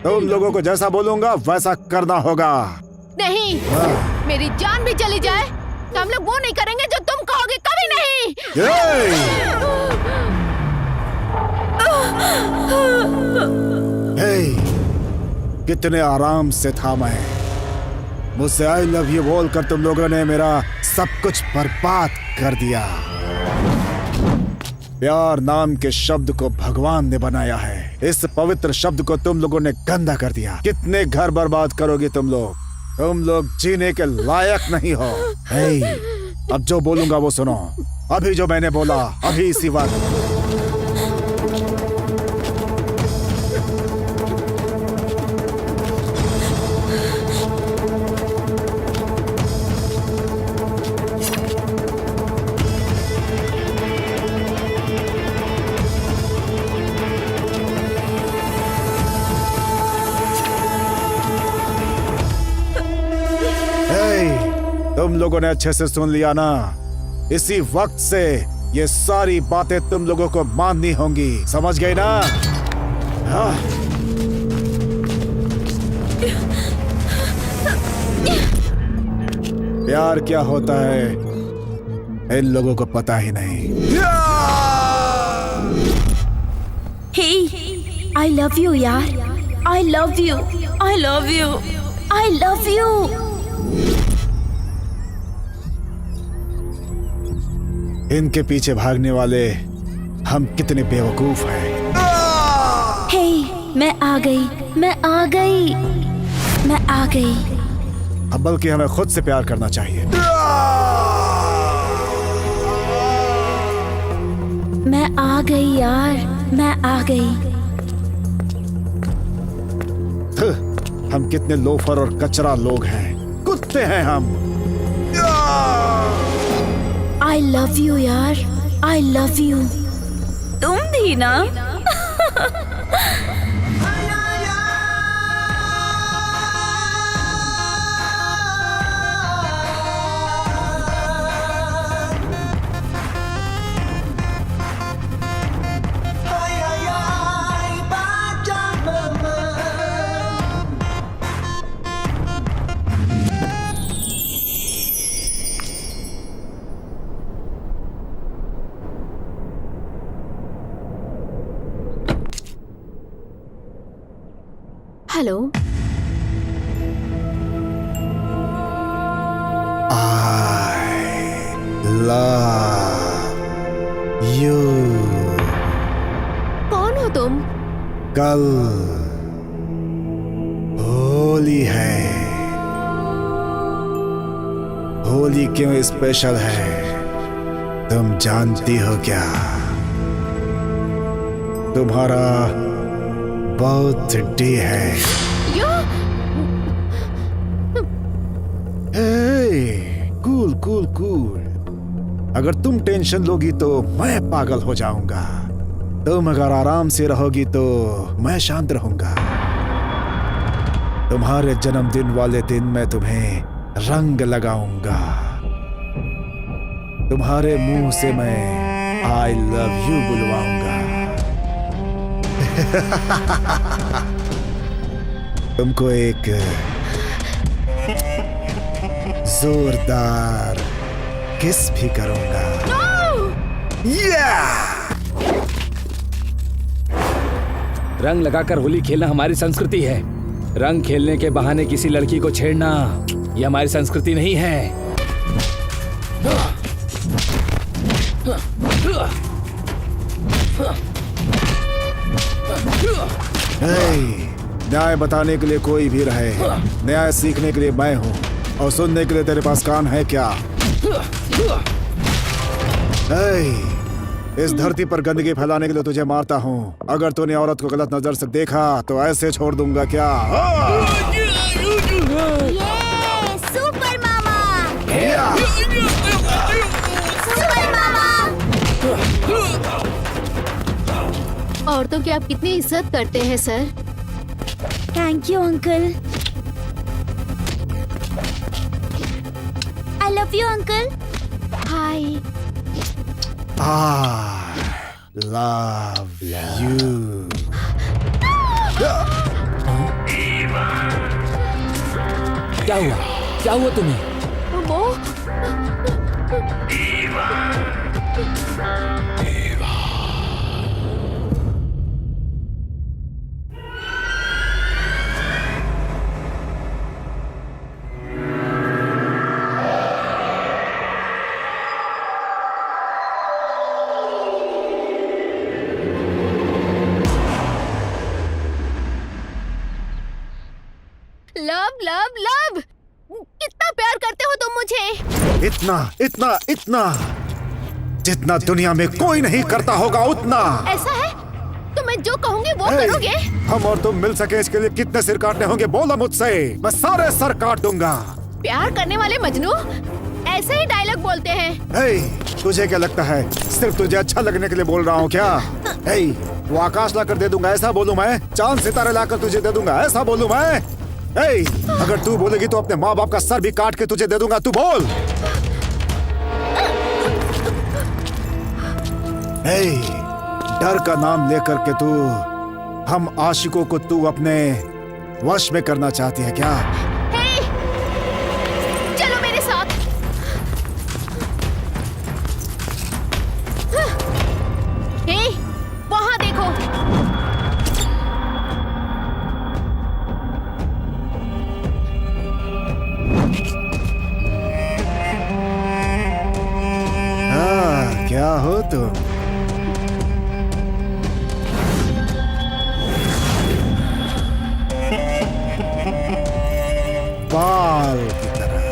तुम लोगों को जैसा बोलूंगा वैसा करना होगा। नहीं, मेरी जान भी चली जाए तो हम लोग वो नहीं करेंगे जो तुम कहोगे। कभी नहीं। कितने आराम से था मैं। मुझसे आई लव यू बोलकर तुम लोगों ने मेरा सब कुछ बर्बाद कर दिया। प्यार नाम के शब्द को भगवान ने बनाया है। इस पवित्र शब्द को तुम लोगों ने गंदा कर दिया। कितने घर बर्बाद करोगे तुम लोग? तुम लोग जीने के लायक नहीं हो। अब जो बोलूंगा वो सुनो। अभी जो मैंने बोला अभी इसी वक्त तुम लोगों ने अच्छे से सुन लिया ना? इसी वक्त से ये सारी बातें तुम लोगों को माननी होंगी, समझ गए ना? हाँ? प्यार क्या होता है इन लोगों को पता ही नहीं। हे, आई लव यू यार, I love you, I love you, I love you. इनके पीछे भागने वाले हम कितने बेवकूफ हैं। हे, मैं आ गई, मैं आ गई, मैं आ गई। अब बल्कि हमें खुद से प्यार करना चाहिए। मैं आ गई यार, मैं आ गई। हम कितने लोफर और कचरा लोग हैं, कुत्ते हैं हम। आई लव यू यार, आई लव यू। तुम भी ना? हेलो। I love you। कौन हो तुम? कल होली है। होली क्यों स्पेशल है तुम जानती हो क्या? तुम्हारा बर्थडे है। Cool cool cool. अगर तुम टेंशन लोगी तो मैं पागल हो जाऊंगा। तुम अगर आराम से रहोगी तो मैं शांत रहूंगा। तुम्हारे जन्मदिन वाले दिन मैं तुम्हें रंग लगाऊंगा। तुम्हारे मुंह से मैं आई लव यू बुलवाऊंगा। तुमको एक जोरदार किस भी करूंगा। रंग लगाकर होली खेलना हमारी संस्कृति है। रंग खेलने के बहाने किसी लड़की को छेड़ना ये हमारी संस्कृति नहीं है। न्याय बताने के लिए कोई भी रहे, न्याय सीखने के लिए मैं हूँ और सुनने के लिए तेरे पास कान है क्या? इस धरती पर गंदगी फैलाने के लिए तुझे मारता हूँ। अगर तूने औरत को गलत नजर से देखा तो ऐसे छोड़ दूंगा क्या? सुपर मामा, सुपर मामा। औरतों की आप कितनी इज्जत करते हैं sir. Thank you uncle. I love you uncle. Hi. I love you। क्या हुआ? क्या हुआ तुम्हें? वो लव लव लव, कितना प्यार करते हो तुम मुझे। इतना इतना इतना जितना दुनिया में कोई नहीं करता होगा उतना। ऐसा है तो मैं जो कहूँगी वो करोगे? हम और तुम मिल सके इसके लिए कितने सिर काटने होंगे बोलो मुझसे, मैं सारे सर काट दूंगा। प्यार करने वाले मजनू ऐसे ही डायलॉग बोलते हैं। तुझे क्या लगता है सिर्फ तुझे अच्छा लगने के लिए बोल रहा हूँ क्या? वो आकाश लाकर दे दूंगा ऐसा बोलूं मैं? चांद सितारे लाकर तुझे दे दूंगा ऐसा बोलूं मैं? ए, अगर तू बोलेगी तो अपने माँ बाप का सर भी काट के तुझे दे दूंगा। तू बोल। ए, डर का नाम लेकर के तू हम आशिकों को तू अपने वश में करना चाहती है क्या? हे, चलो मेरे साथ। हे, वहां देखो। हाँ, क्या हो तुम? बाल की तरह।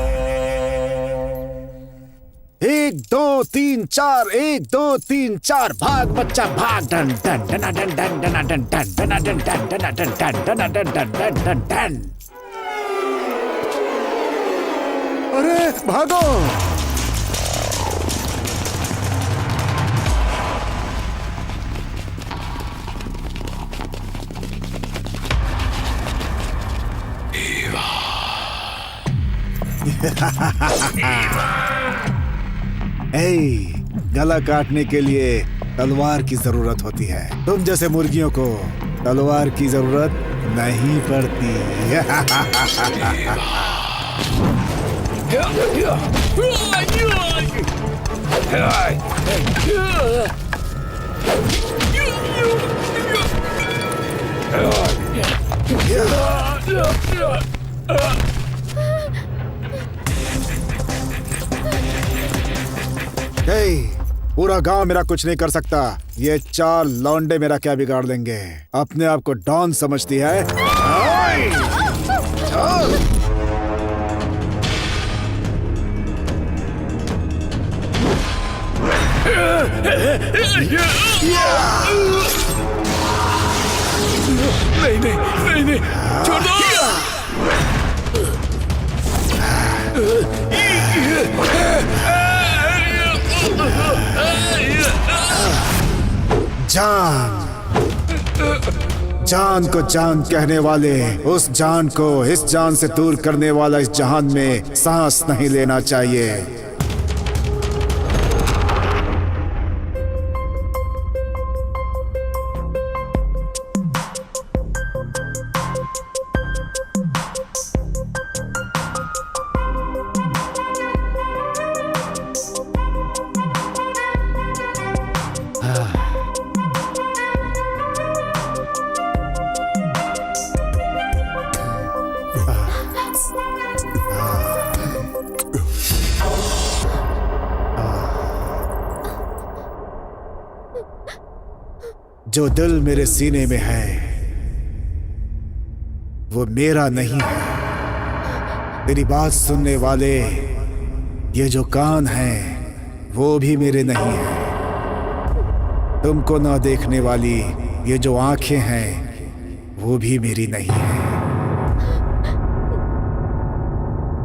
1 2 3 4, 1 2 3 4, भाग बच्चा भाग। Done done done done done done done done done done done done done done done done done done done. अरे भागो। गला काटने के लिए तलवार की जरूरत होती है। तुम जैसे मुर्गियों को तलवार की जरूरत नहीं पड़ती। पूरा गांव मेरा कुछ नहीं कर सकता। ये 4 लौंडे मेरा क्या बिगाड़ देंगे? अपने आप को डॉन समझती है। नहीं नहीं नहीं नहीं, छोड़ दो। जान को जान कहने वाले उस जान को इस जान से दूर करने वाला इस जहान में सांस नहीं लेना चाहिए। जो दिल मेरे सीने में है वो मेरा नहीं है। तेरी बात सुनने वाले ये जो कान हैं वो भी मेरे नहीं है। तुमको ना देखने वाली ये जो आंखें हैं वो भी मेरी नहीं है।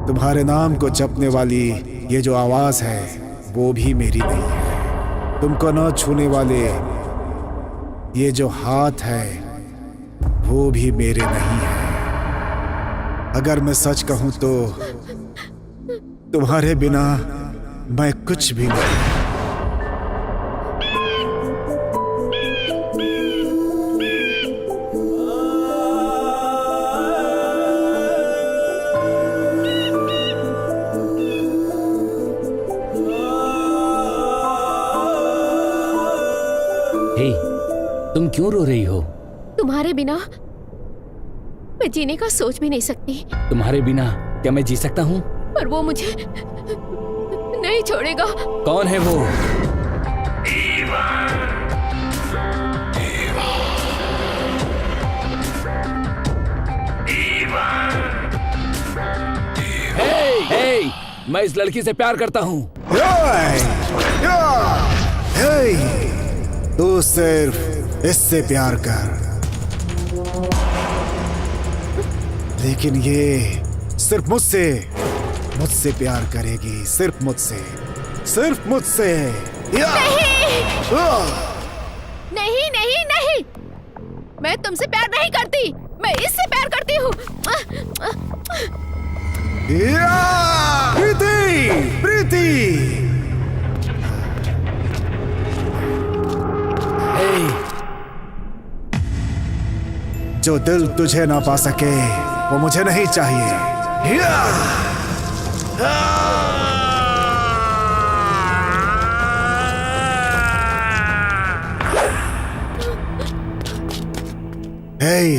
तुम्हारे नाम को जपने वाली ये जो आवाज है वो भी मेरी नहीं है। तुमको ना छूने वाले ये जो हाथ है वो भी मेरे नहीं है। अगर मैं सच कहूं तो तुम्हारे बिना मैं कुछ भी नहीं। तुम क्यों रो रही हो? तुम्हारे बिना मैं जीने का सोच भी नहीं सकती। तुम्हारे बिना क्या मैं जी सकता हूँ? पर वो मुझे नहीं छोड़ेगा। कौन है वो? हे, मैं इस लड़की से प्यार करता हूँ। तू सिर्फ इससे प्यार कर, लेकिन ये सिर्फ मुझसे प्यार करेगी। सिर्फ मुझसे। नहीं नहीं नहीं नहीं। मैं तुमसे प्यार नहीं करती, मैं इससे प्यार करती हूँ। प्रीति, प्रीति। जो दिल तुझे ना पा सके वो मुझे नहीं चाहिए।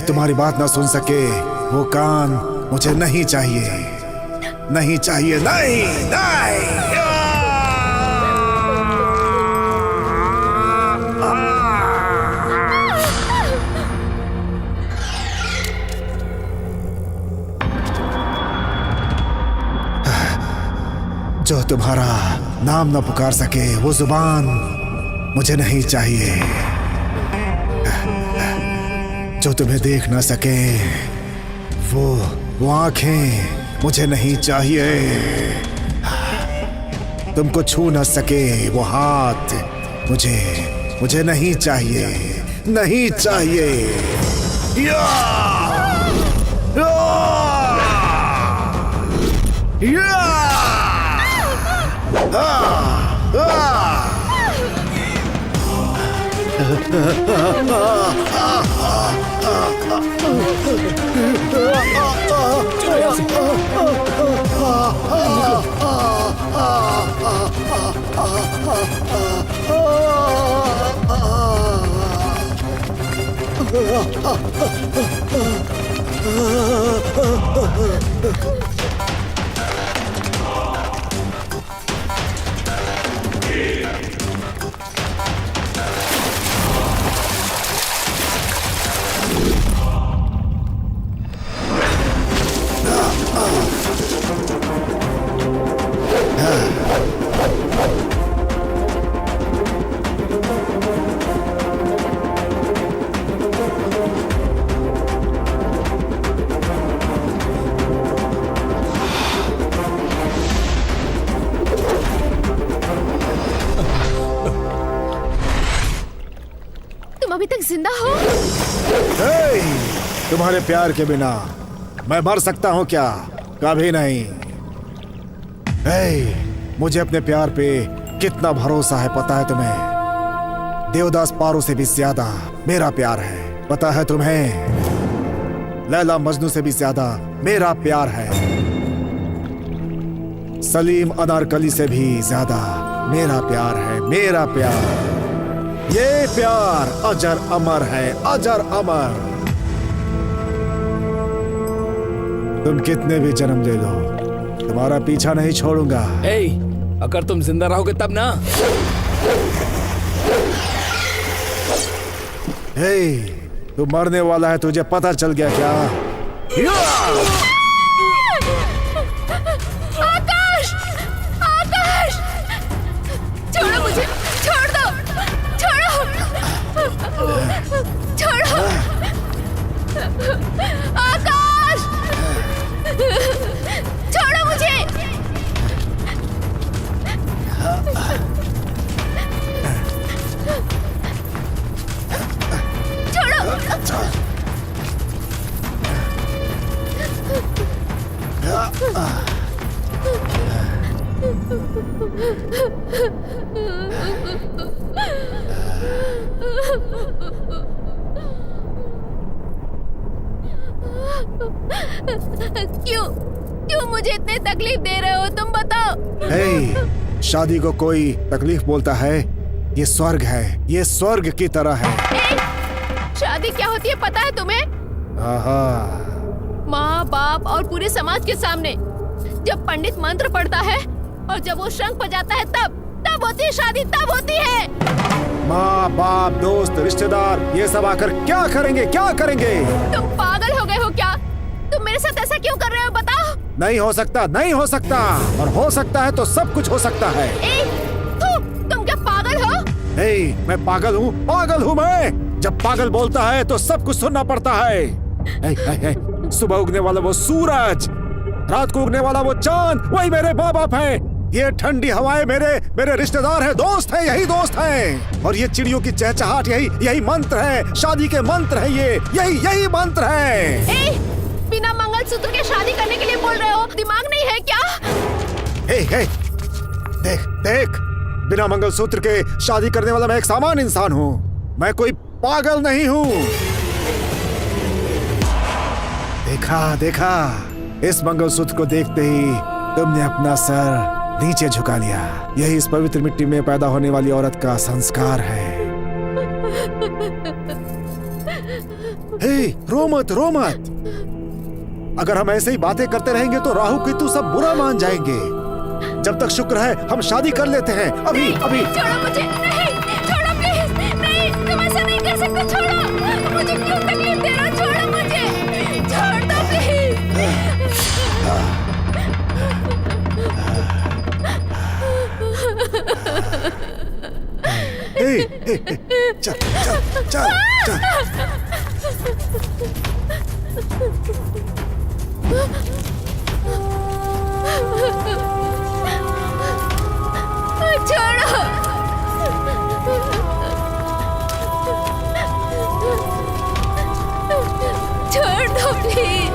तुम्हारी बात ना सुन सके वो कान मुझे नहीं चाहिए, नहीं चाहिए, नहीं, नहीं। जो तुम्हारा नाम न पुकार सके वो जुबान मुझे नहीं चाहिए, जो तुम्हें देख ना सके वो आंखें मुझे नहीं चाहिए, तुमको छू ना सके वो हाथ मुझे नहीं चाहिए, नहीं चाहिए। या! अभी तक जिंदा हो? तुम्हारे प्यार के बिना मैं मर सकता हूँ क्या? कभी नहीं। मुझे अपने प्यार पे कितना भरोसा है पता है तुम्हें? देवदास पारो से भी ज्यादा मेरा प्यार है, पता है तुम्हें? लैला मजनू से भी ज्यादा मेरा प्यार है, सलीम अनारकली से भी ज्यादा मेरा प्यार है, मेरा प्यार। ये प्यार अजर अमर है, अजर अमर। तुम कितने भी जन्म ले लो, तुम्हारा पीछा नहीं छोड़ूंगा। अगर तुम जिंदा रहोगे तब ना। तू मरने वाला है, तुझे पता चल गया क्या? आकाश! आकाश! छोड़ो मुझे, छोड़ दो, छोड़ो, छोड़ो, आकाश! छोड़ो मुझे। क्यों मुझे इतनी तकलीफ दे रहे हो तुम? बताओ। शादी को कोई तकलीफ बोलता है? ये स्वर्ग है, ये स्वर्ग की तरह है। शादी क्या होती है पता है तुम्हें? माँ बाप और पूरे समाज के सामने जब पंडित मंत्र पढ़ता है और जब वो शंख बजाता है तब होती है शादी, तब होती है। माँ बाप दोस्त रिश्तेदार ये सब आकर क्या करेंगे, क्या करेंगे? तुम पागल हो गए हो क्या? तुम मेरे साथ ऐसा क्यों कर रहे हो बताओ? नहीं हो सकता, नहीं हो सकता, और हो सकता है तो सब कुछ हो सकता है। तुम क्या पागल हो? मैं पागल हूँ, पागल हूँ मैं। जब पागल बोलता है तो सब कुछ सुनना पड़ता है। सुबह उगने वाला वो सूरज, रात को उगने वाला वो चांद, वही मेरे माँ बाप है। ये ठंडी हवाएं मेरे रिश्तेदार हैं, दोस्त हैं, यही दोस्त हैं। और ये चिड़ियों की चहचहाट यही मंत्र है, शादी के मंत्र है, ये यही मंत्र है। बिना मंगलसूत्र के शादी करने के लिए बोल रहे हो? दिमाग नहीं है क्या? हे, देख, बिना मंगलसूत्र के शादी करने वाला मैं एक सामान्य इंसान हूँ, मैं कोई पागल नहीं हूँ। देखा, इस मंगलसूत्र को देखते ही तुमने अपना सर नीचे झुका लिया। यही इस पवित्र मिट्टी में पैदा होने वाली औरत का संस्कार है। हे, रो मत। अगर हम ऐसे ही बातें करते रहेंगे तो राहु केतु सब बुरा मान जाएंगे। जब तक शुक्र है हम शादी कर लेते हैं, अभी। छोड़ो मुझे, नहीं, छोड़ो प्लीज, नहीं, तुम ऐसा नहीं कर सकते, छोड़ो मुझे, क्यों तकलीफ दे रहे हो? छोड़ो मुझे, छोड़ दो प्लीज। चल। छोड़ दो प्लीज,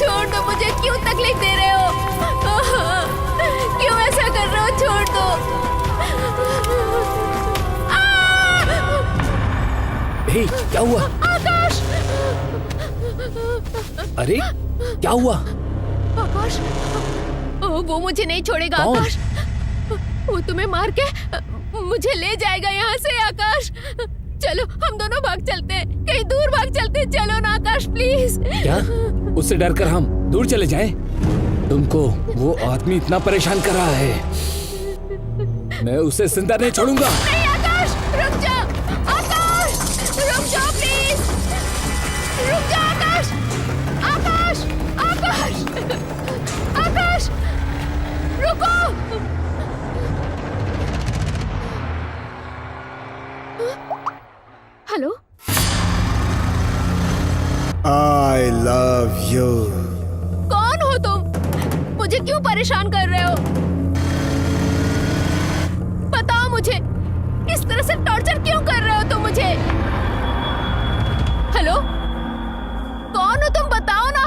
छोड़ दो मुझे, क्यों तकलीफ दे रहे हो? क्यों ऐसा कर रहे हो? छोड़ दो। हे, क्या हुआ? आकाश! अरे क्या हुआ? आकाश, वो मुझे नहीं छोड़ेगा। कौन? आकाश, वो तुम्हें मार के मुझे ले जाएगा यहाँ से। आकाश, चलो हम दोनों भाग चलते हैं, कहीं दूर भाग चलते हैं। चलो ना आकाश, प्लीज। क्या? उससे डरकर हम दूर चले जाएं? तुमको वो आदमी इतना परेशान कर रहा है, मैं उसे जिंदा नहीं छोड़ूंगा। नहीं आकाश, रुक जा। आकाश, रुक जाओ प्लीज, रुक जा। आकाश, रुको। Hello, I love you। कौन हो तुम? मुझे क्यों परेशान कर रहे हो? बताओ मुझे, इस तरह से टॉर्चर क्यों कर रहे हो तुम मुझे? हेलो, कौन हो तुम? बताओ ना।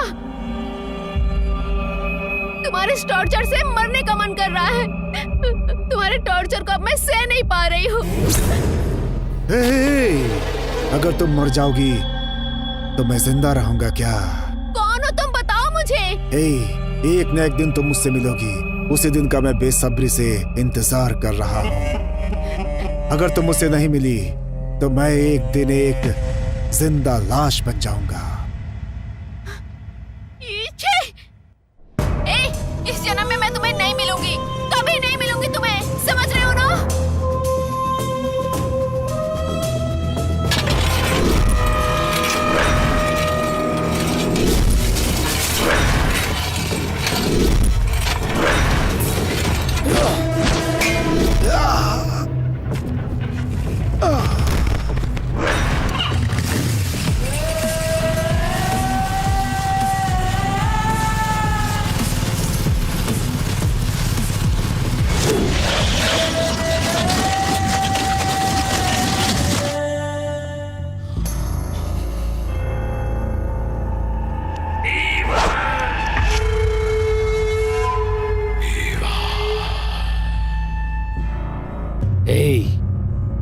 तुम्हारे इस टॉर्चर से मरने का मन कर रहा है। तुम्हारे टॉर्चर को अब मैं सह नहीं पा रही हूँ। अगर तुम मर जाओगी तो मैं जिंदा रहूंगा क्या? कौन हो तुम? बताओ मुझे। एक न एक दिन तुम मुझसे मिलोगी, उसी दिन का मैं बेसब्री से इंतजार कर रहा हूँ। अगर तुम मुझसे नहीं मिली तो मैं एक दिन एक जिंदा लाश बन जाऊंगा। इस जन्म में मैं तुम्हें नहीं मिलूंगी, कभी नहीं मिलूंगी तुम्हें, समझ रहे हो ना?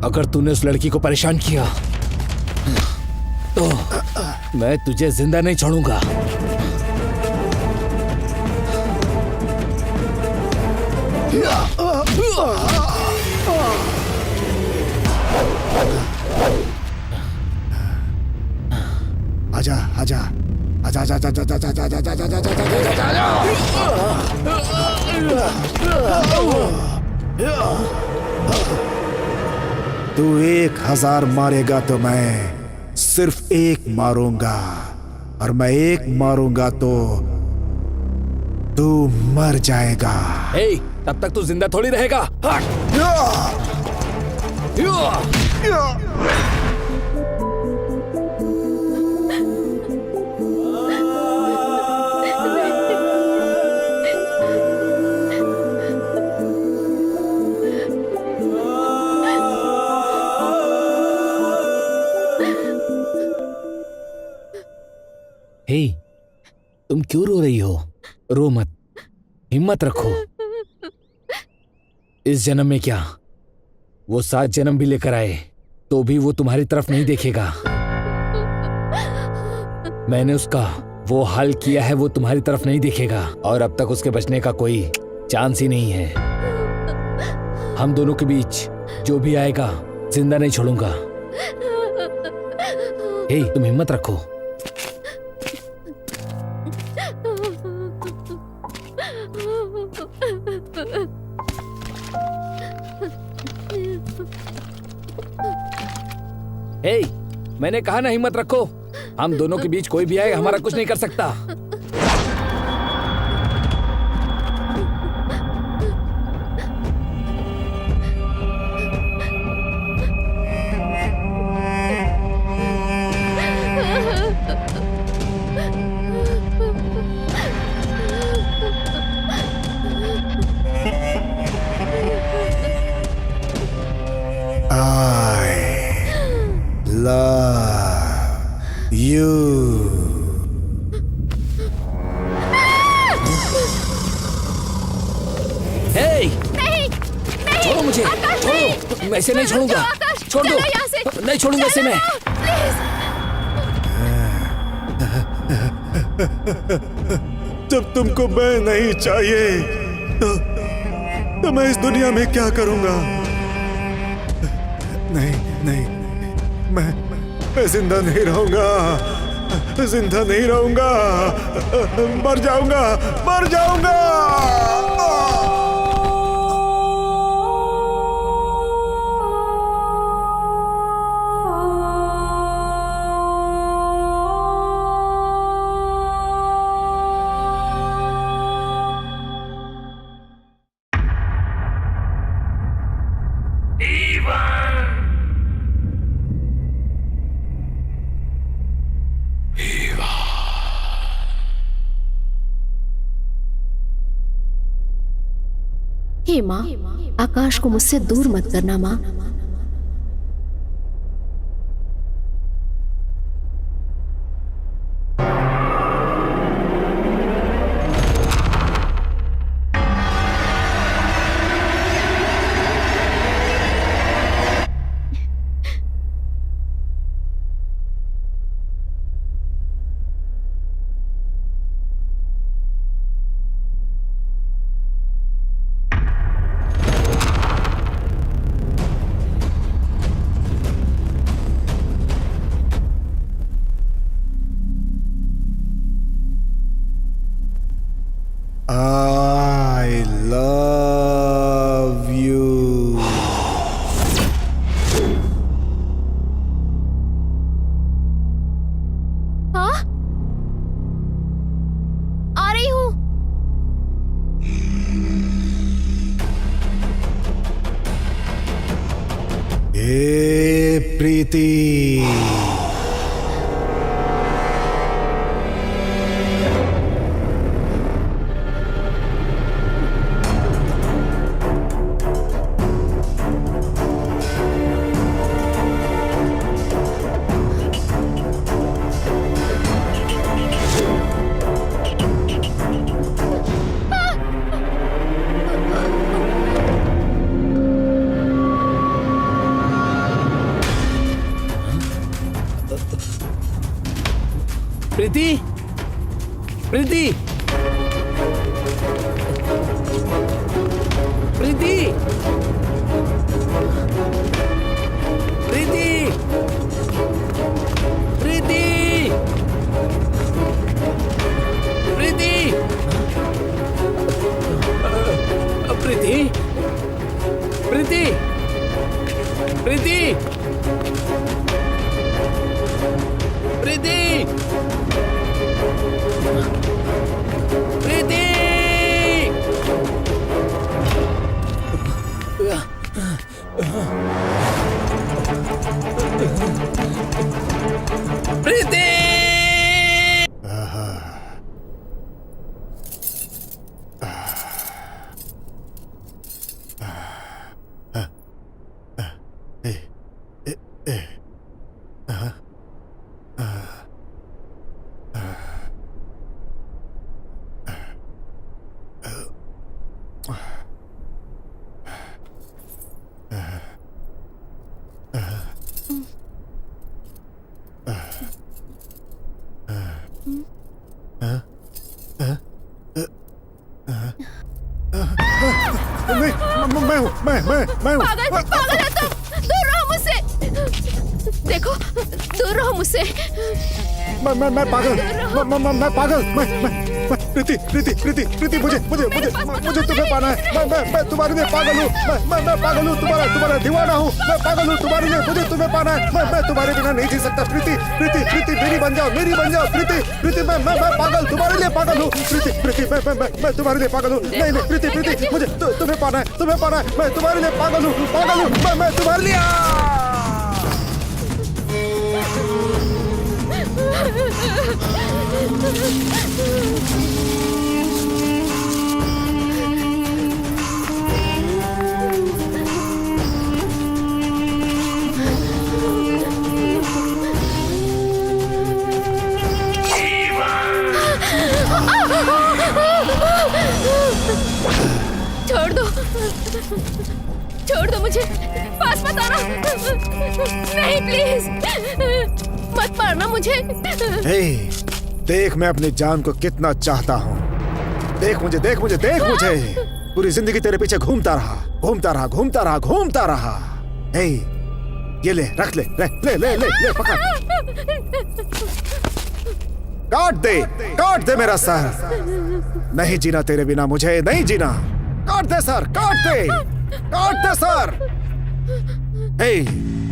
अगर तूने उस लड़की को परेशान किया तो मैं तुझे जिंदा नहीं छोड़ूंगा। आजा आजा आजा आजा आजा आजा आजा आजा आजा आजा आजा आजा। तू 1000 मारेगा तो मैं सिर्फ एक मारूंगा, और मैं एक मारूंगा तो तू मर जाएगा। तब तक तू जिंदा थोड़ी रहेगा। हे, तुम क्यों रो रही हो? रो मत, हिम्मत रखो। इस जन्म में क्या, वो 7 जन्म भी लेकर आए तो भी वो तुम्हारी तरफ नहीं देखेगा। मैंने उसका वो हाल किया है, वो तुम्हारी तरफ नहीं देखेगा और अब तक उसके बचने का कोई चांस ही नहीं है। हम दोनों के बीच जो भी आएगा जिंदा नहीं छोड़ूंगा। हे, तुम हिम्मत रखो। हे, मैंने कहा ना हिम्मत रखो। हम दोनों के बीच कोई भी आए हमारा कुछ नहीं कर सकता। Love you. हे, नहीं, छोड़ो मुझे, छोड़ो, मैं इसे नहीं छोड़ूंगा। छोड़ दो, नहीं छोड़ूंगा इसे मैं। जब तुमको मैं नहीं चाहिए तो मैं इस दुनिया में क्या करूंगा? नहीं नहीं, मैं जिंदा नहीं रहूंगा, जिंदा नहीं रहूंगा, मर जाऊंगा, मर जाऊंगा। हे माँ, आकाश को मुझसे दूर मत करना माँ। I love you. हाँ? आ रही हूँ। हे प्रीति, प्रीति, प्रीति, प्रीति, प्रीति, प्रीति, प्रीति, प्रीति, प्रीति, प्रीति, प्रीति, प्रीति, प्रीति। मैं पागल पागल हो तुम, दूर रहो मुझसे। देखो, दूर रहो मुझसे। मैं पागल, मैं पागल, मैं प्रीति प्रीति प्रीति प्रीति मुझे मुझे मुझे मुझे तुम्हें पाना है। मैं तुम्हारे लिए पागल हूँ। मैं पागल हूँ, तुम्हारा दीवाना हूँ। मैं पागल हूँ तुम्हारे लिए, मुझे तुम्हें पाना है। मैं तुम्हारे बिना नहीं जी सकता। प्रीति प्रीति प्रीति मेरी बन जाओ प्रीति प्रीति। मैं पागल, तुम्हारे लिए पागल हूँ। प्रीति प्रीति मैं तुम्हारे लिए पागल हूँ। नहीं प्रीति प्रीति मुझे तुम्हें पाना है। मैं तुम्हारे लिए पागल हूँ। मैं तुम्हारे लिए छोड़ दो मुझे, पास मत आना। नहीं प्लीज, मत मारना मुझे। देख मैं अपनी जान को कितना चाहता हूँ। देख मुझे पूरी जिंदगी तेरे पीछे घूमता रहा। ये ले, रख ले पकड़। काट दे मेरा सर। नहीं जीना तेरे बिना, मुझे नहीं जीना। काट दे सर।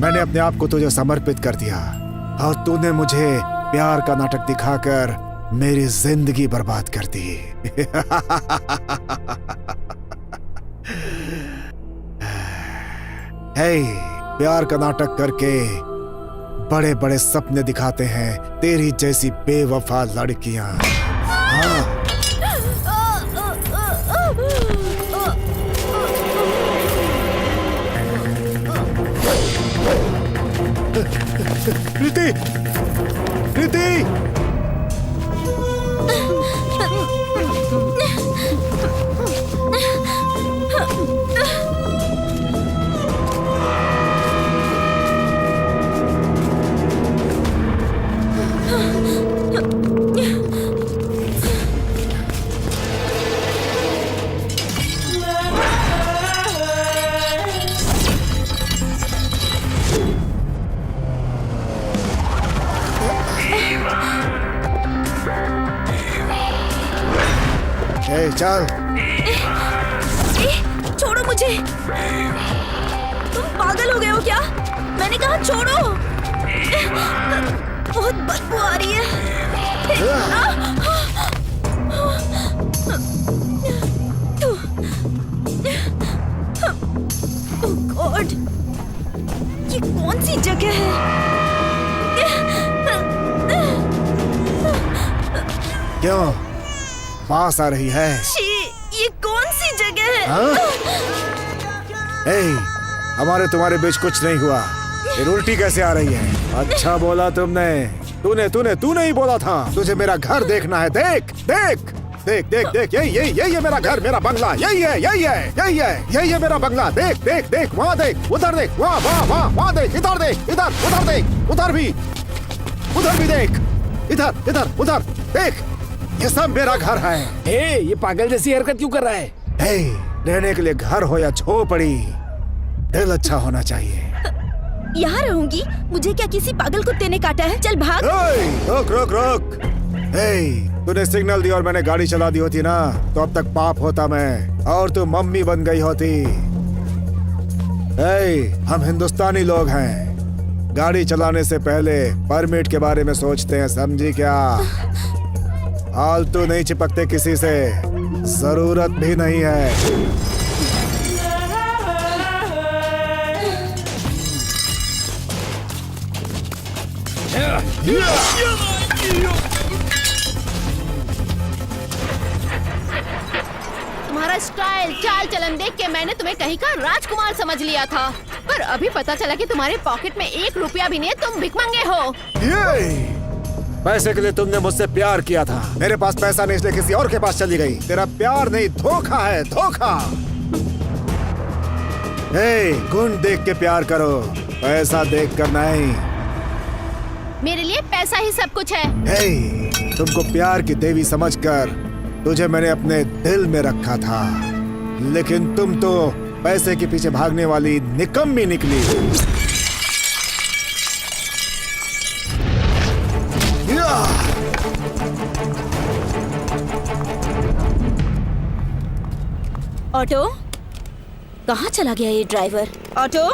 मैंने अपने आप को तुझे समर्पित कर दिया और तूने मुझे प्यार का नाटक दिखाकर मेरी जिंदगी बर्बाद कर दी। प्यार का नाटक करके बड़े बड़े सपने दिखाते हैं तेरी जैसी बेवफा लड़कियां। हाँ। प्रीति चल। छोड़ो मुझे। तुम पागल हो गए हो क्या? मैंने कहा छोड़ो। बहुत बदबू आ रही है। ओह गॉड, ये कौन सी जगह है? क्यों पास आ रही है? ये कौन सी जगह है? हमारे तुम्हारे बीच कुछ नहीं हुआ। ये उल्टी कैसे आ रही है? अच्छा बोला तुमने। तूने ही बोला था। तुझे मेरा घर देखना है। देख यही मेरा घर, मेरा बंगला। यही है मेरा बंगला। देख वहाँ देख, उधर देख, वहाँ देख, इधर देख, उधर देख, उधर भी देख, इधर उधर देख। ये सब मेरा घर है। ये पागल जैसी हरकत क्यों कर रहा है? रहने के लिए घर हो या झोपड़ी, दिल अच्छा होना चाहिए। यहाँ रहूंगी। मुझे क्या किसी पागल कुत्ते ने काटा है? चल भाग। रोक। तूने सिग्नल दी और मैंने गाड़ी चला दी होती ना, तो अब तक पाप होता मैं और तू मम्मी बन गई होती। हम हिंदुस्तानी लोग हैं। गाड़ी चलाने से पहले परमिट के बारे में सोचते हैं, समझी क्या? फालतू नहीं चिपकते किसी से, जरूरत भी नहीं है। तुम्हारा स्टाइल, चाल चलन देख के मैंने तुम्हें कहीं का राजकुमार समझ लिया था, पर अभी पता चला कि तुम्हारे पॉकेट में 1 रुपया भी नहीं है। तुम भिखमंगे हो। पैसे के लिए तुमने मुझसे प्यार किया था। मेरे पास पैसा नहीं इसलिए किसी और के पास चली गई। तेरा प्यार नहीं, धोखा है, धोखा। गुण देख के प्यार करो, पैसा देख कर नहीं। मेरे लिए पैसा ही सब कुछ है। तुमको प्यार की देवी समझकर तुझे मैंने अपने दिल में रखा था, लेकिन तुम तो पैसे के पीछे भागने वाली निकम्मी निकली। ऑटो, कहाँ चला गया ये ड्राइवर? ऑटो,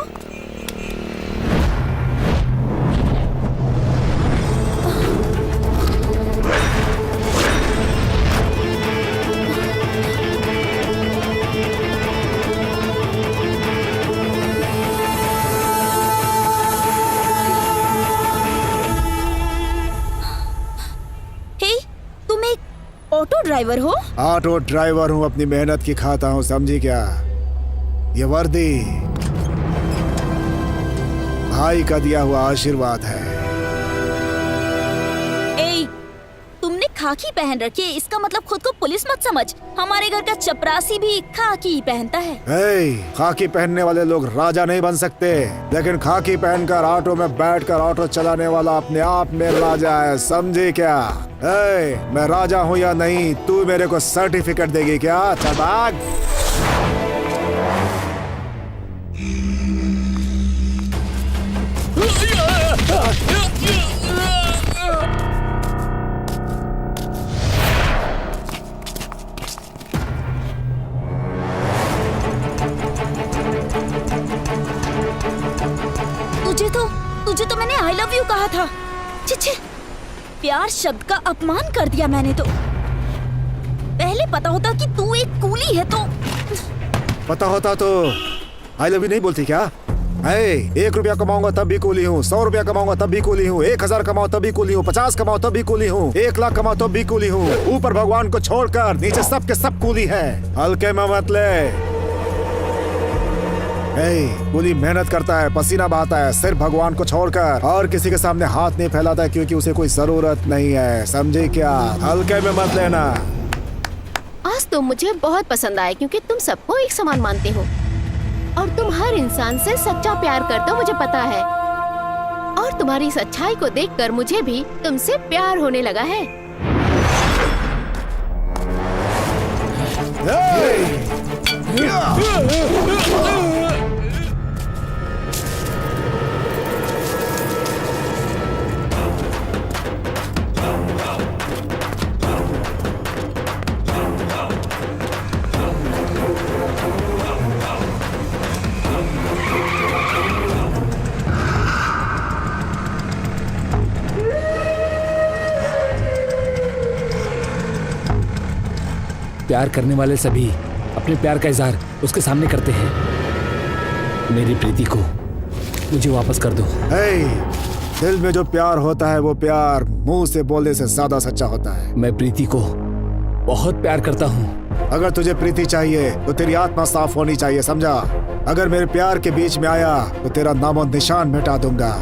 ऑटो ड्राइवर हो? ऑटो ड्राइवर हूँ, अपनी मेहनत की खाता हूँ, समझी क्या? ये वर्दी भाई का दिया हुआ आशीर्वाद है। ए, तुमने खाकी पहन रखी है, इसका मतलब खुद को पुलिस मत समझ। हमारे घर का चपरासी भी खाकी ही पहनता है। खाकी पहनने वाले लोग राजा नहीं बन सकते, लेकिन खाकी पहनकर ऑटो में बैठकर ऑटो चलाने वाला अपने आप में राजा है, समझे क्या? मैं राजा हूँ या नहीं, तू मेरे को सर्टिफिकेट देगी क्या? चल भाग। तुझे तो मैंने आई लव यू कहा था। छिछे, प्यार शब्द का अपमान कर दिया मैंने तो। पहले पता होता कि तू एक कूली है तो। पता होता तो आई लव यू नहीं बोलती क्या? 1 रुपया कमाऊंगा तब भी कूली हूँ, 100 रुपया कमाऊंगा तब भी कूली हूँ, 1000 कमाओ तब भी कूली हूँ, 50 कमाओ तब भी कूली हूँ, 1 लाख कमाओ तब भी कूली हूँ। ऊपर भगवान को छोड़कर नीचे सब के सब कूली है। हल्के में मत ले। कूली मेहनत करता है, पसीना बहाता है, सिर्फ भगवान को छोड़कर और किसी के सामने हाथ नहीं फैलाता है, क्योंकि उसे कोई जरूरत नहीं है, समझे क्या? हल्के में मत लेना। आज तुम मुझे बहुत पसंद आए, क्योंकि तुम सबको एक समान मानते हो और तुम हर इंसान से सच्चा प्यार करते हो, मुझे पता है। और तुम्हारी सच्चाई को देखकर मुझे भी तुमसे प्यार होने लगा है। प्यार करने वाले सभी अपने प्यार का इजहार उसके सामने करते हैं। मेरी प्रीति को मुझे वापस कर दो। दिल में जो प्यार होता है वो प्यार मुंह से बोलने से ज्यादा सच्चा होता है। मैं प्रीति को बहुत प्यार करता हूँ। अगर तुझे प्रीति चाहिए तो तेरी आत्मा साफ होनी चाहिए, समझा? अगर मेरे प्यार के बीच में आया तो तेरा नामो निशान मिटा दूंगा।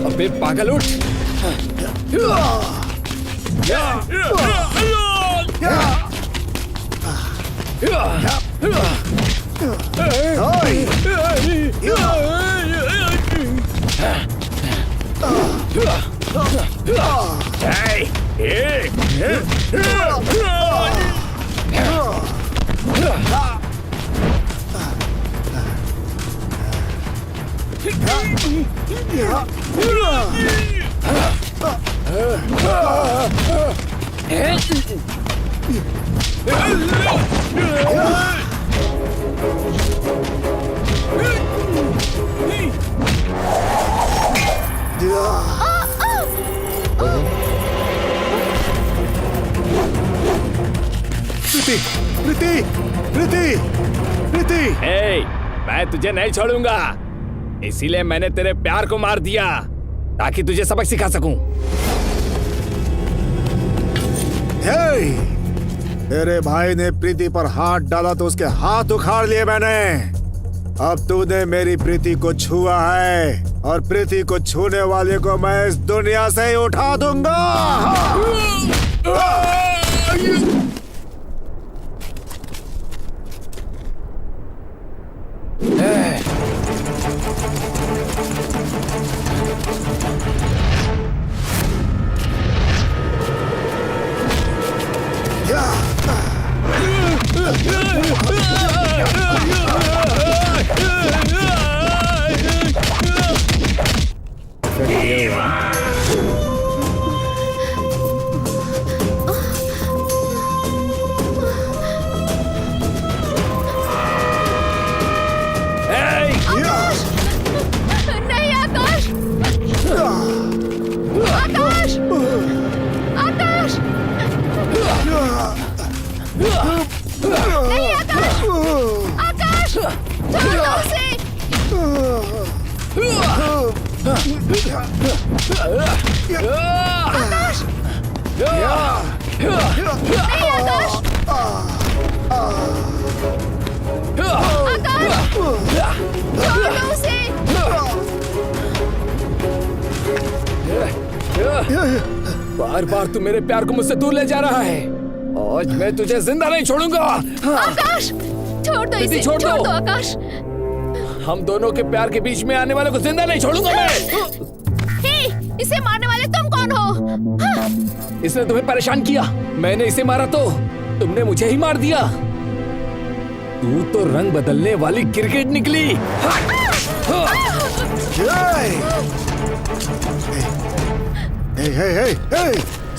अबे पागल उठ। प्रीति, प्रीति, प्रीति। ए, मैं तुझे नहीं छोड़ूंगा, इसीलिए मैंने तेरे प्यार को मार दिया ताकि तुझे सबक सिखा सकूं। हे, तेरे भाई ने प्रीति पर हाथ डाला तो उसके हाथ उखाड़ लिए मैंने। अब तूने मेरी प्रीति को छुआ है और प्रीति को छूने वाले को मैं इस दुनिया से ही उठा दूंगा। बार बार तू मेरे प्यार को मुझसे दूर ले जा रहा है। आज मैं तुझे जिंदा नहीं छोड़ूंगा। आकाश, छोड़ दो इसे, छोड़ दो आकाश। हम दोनों के प्यार के बीच में आने वाले को जिंदा नहीं छोड़ूंगा मैं। हे, इसे मारने वाले तुम कौन हो? इसने तुम्हें परेशान किया, मैंने इसे मारा तो तुमने मुझे ही मार दिया। तू तो रंग बदलने वाली क्रिकेट निकली।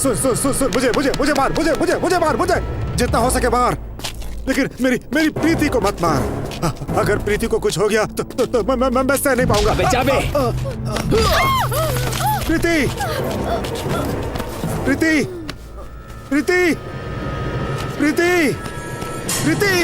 सुन सुन सुन सुन, मुझे मार, मुझे मार, जितना हो सके मार, लेकिन मेरी प्रीति को मत मार। अगर प्रीति को कुछ हो गया तो मैं सह नहीं पाऊंगा। प्रीति, प्रीति, प्रीति, प्रीति, प्रीति।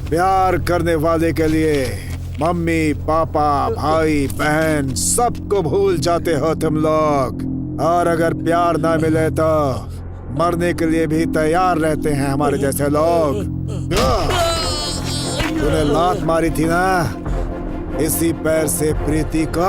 प्यार करने वाले के लिए मम्मी, पापा, भाई, बहन सबको भूल जाते हो तुम लोग। और अगर प्यार ना मिले तो मरने के लिए भी तैयार रहते हैं हमारे जैसे लोग। तूने लात मारी थी ना, इसी पैर से प्रीति को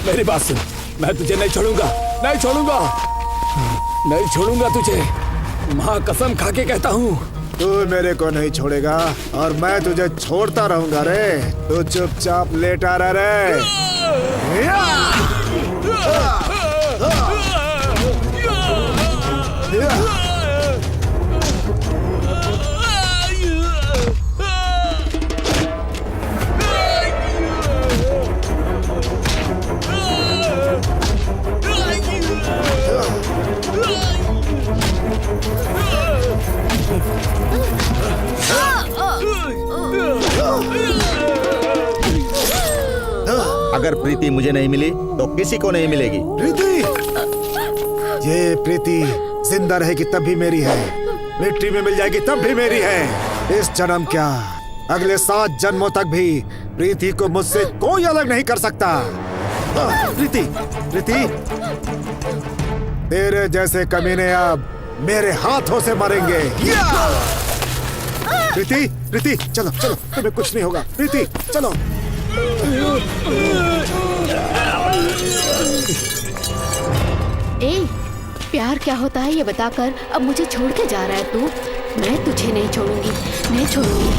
मेरी बात सुन, मैं तुझे नहीं छोड़ूंगा, नहीं छोड़ूंगा, नहीं छोड़ूंगा तुझे। माँ कसम खा के कहता हूँ। तू मेरे को नहीं छोड़ेगा और मैं तुझे छोड़ता रहूंगा रे। तू चुपचाप लेटा रह रे। अगर प्रीति मुझे नहीं मिली तो किसी को नहीं मिलेगी। प्रीति, ये प्रीति जिंदा रहेगी तब भी मेरी है, मिट्टी में मिल जाएगी तब भी मेरी है। इस जन्म क्या, अगले 7 जन्मों तक भी प्रीति को मुझसे कोई अलग नहीं कर सकता। प्रीति, प्रीति, तेरे जैसे कमीने अब मेरे हाथों से मरेंगे। प्रीति, प्रीति, चलो चलो, तुम्हें कुछ नहीं होगा। प्रीति, चलो। ए, प्यार क्या होता है ये बताकर अब मुझे छोड़ के जा रहा है तू? मैं तुझे नहीं छोड़ूंगी, नहीं छोड़ूंगी।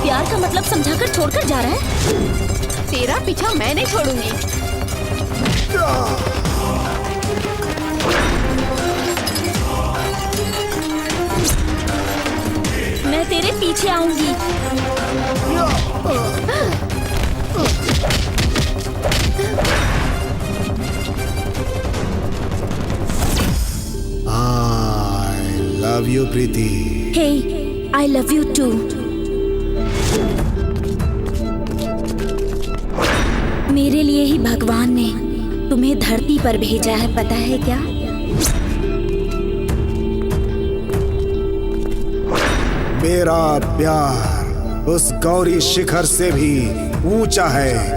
प्यार का मतलब समझाकर छोड़कर जा रहा है? तेरा पीछा मैं नहीं छोड़ूंगी। मैं तेरे पीछे आऊंगी। I love you, Preeti. Hey, I love you too. मेरे लिए ही भगवान ने तुम्हें धरती पर भेजा है, पता है क्या? मेरा प्यार उस गौरी शिखर से भी ऊंचा है।